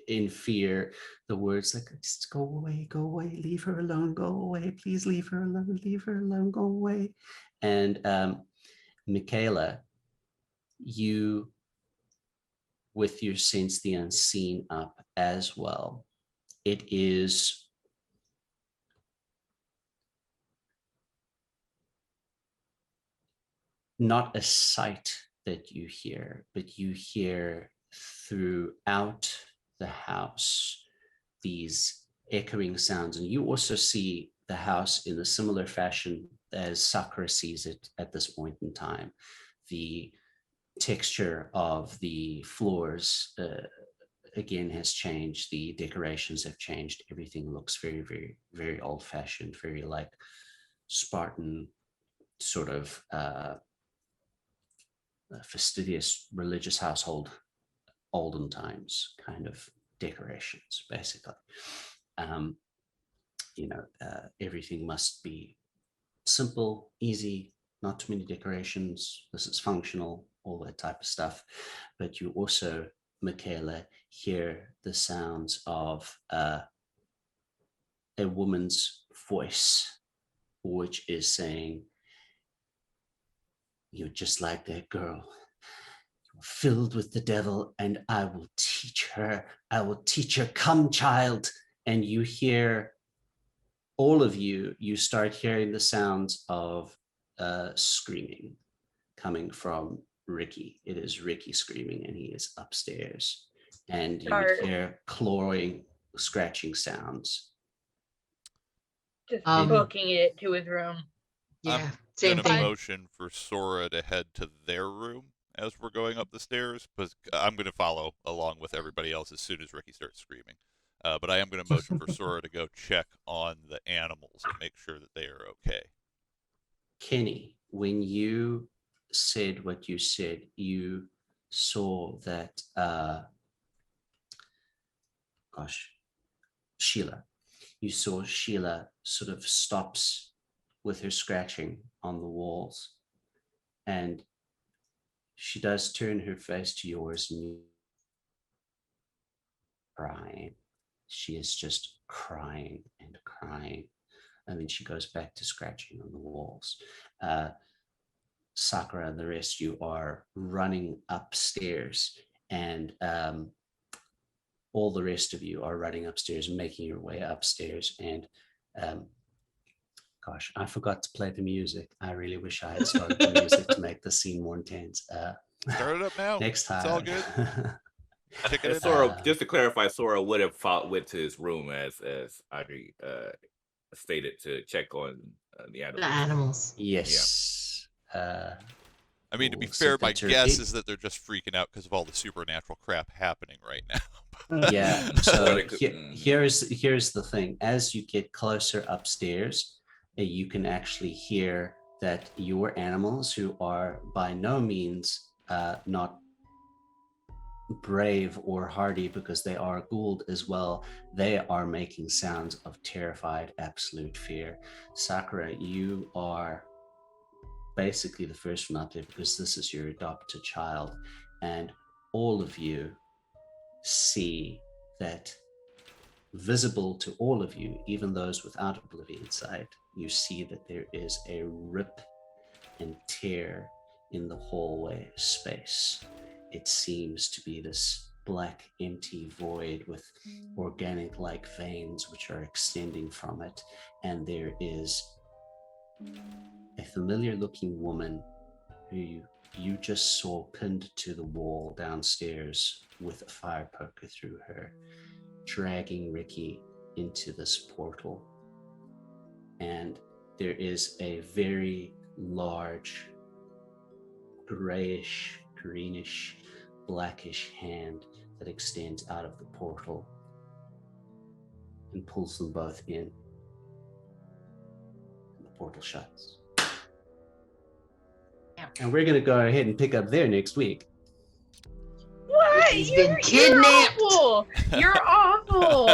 in fear, the words like, just go away, leave her alone, go away, please leave her alone, go away. And Michaela, you, with your sense the unseen up as well, it is not a sight that you hear, but you hear throughout the house these echoing sounds. And you also see the house in a similar fashion as Sakura sees it at this point in time. The texture of the floors again has changed. The decorations have changed. Everything looks very, very, very old-fashioned, very like Spartan sort of fastidious religious household, olden times kind of decorations, basically. Everything must be simple, easy, not too many decorations. This is functional, all that type of stuff. But you also, Michaela, hear the sounds of a woman's voice, which is saying, "You're just like that girl. You're filled with the devil, and I will teach her. I will teach her. Come, child." And you hear, all of you start hearing the sounds of screaming coming from Ricky. It is Ricky screaming, and he is upstairs. And you would hear clawing, scratching sounds. Just booking it to his room. Yeah, same gonna thing. motion for Sora to head to their room as we're going up the stairs, because I'm gonna follow along with everybody else as soon as Ricky starts screaming. But I am gonna motion for Sora to go check on the animals and make sure that they are okay. Kenny, when you said what you said, you saw that, Sheila. You saw Sheila sort of stops with her scratching on the walls, and she does turn her face to yours, and you crying. She is just crying and crying, and then she goes back to scratching on the walls. Sakura and the rest, you are running upstairs, and all the rest of you are running upstairs and making your way upstairs. And I forgot to play the music. I really wish I had started the music to make the scene more intense. Start it up now. Next time. It's all good. And Sora, just to clarify, Sora would have went to his room as Audrey stated to check on the animals. The animals. Yes. I mean, to be We'll fair, set the my turkey. guess is that they're just freaking out because of all the supernatural crap happening right now. Yeah. So But here's the thing. As you get closer upstairs, you can actually hear that your animals, who are by no means not brave or hardy, because they are Gould as well, they are making sounds of terrified, absolute fear. Sakura, you are basically the first one up there because this is your adopted child, and all of you see that, visible to all of you, even those without Oblivion sight, you see that there is a rip and tear in the hallway space. It seems to be this black, empty void with organic-like veins which are extending from it, and there is a familiar-looking woman who you just saw pinned to the wall downstairs with a fire poker through her, dragging Ricky into this portal. And there is a very large, grayish, greenish, blackish hand that extends out of the portal and pulls them both in. And the portal shuts. And we're going to go ahead and pick up there next week. What? He's been kidnapped. You're awful. You're awful.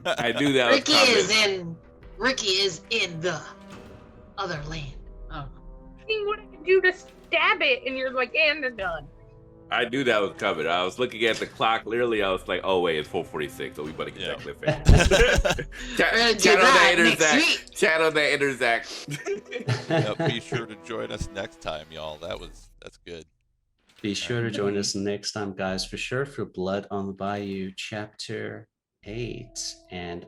I knew that was coming. Ricky is in the other land. Oh. See what I can do to stab it, and you're like, and they're done. I knew that was coming. I was looking at the clock. Literally, I was like, "Oh wait, it's 4:46. So we better get that clip in." Channel the intersect. Yep, be sure to join us next time, y'all. That's good. Be sure to join us next time, guys, for sure, for Blood on the Bayou Chapter 8. And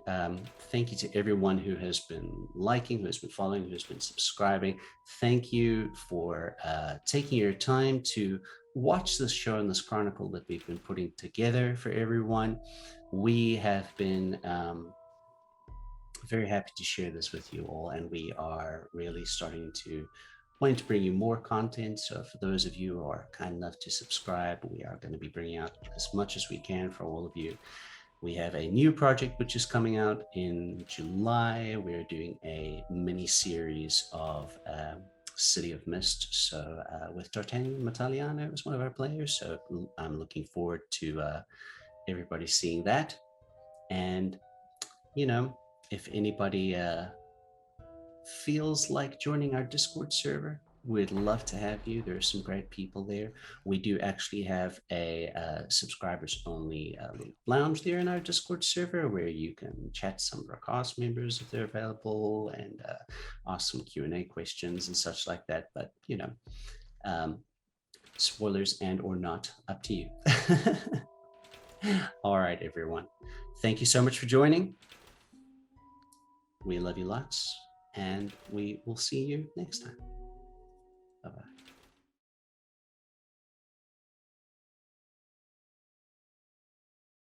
thank you to everyone who has been liking, who has been following, who has been subscribing. Thank you for taking your time to watch this show and this chronicle that we've been putting together for everyone. We have been very happy to share this with you all, and we are really starting to want to bring you more content. So for those of you who are kind enough to subscribe, we are going to be bringing out as much as we can for all of you. We have a new project which is coming out in July. We're doing a mini series of City of Mist. So with D'Artagnan Mataliano as one of our players. So I'm looking forward to everybody seeing that. And, you know, if anybody feels like joining our Discord server, we'd love to have you. There are some great people there. We do actually have a subscribers only lounge there in our Discord server where you can chat to some of our cast members if they're available and ask some Q&A questions and such like that. But, you know, spoilers and or not, up to you. All right, everyone. Thank you so much for joining. We love you lots, and we will see you next time.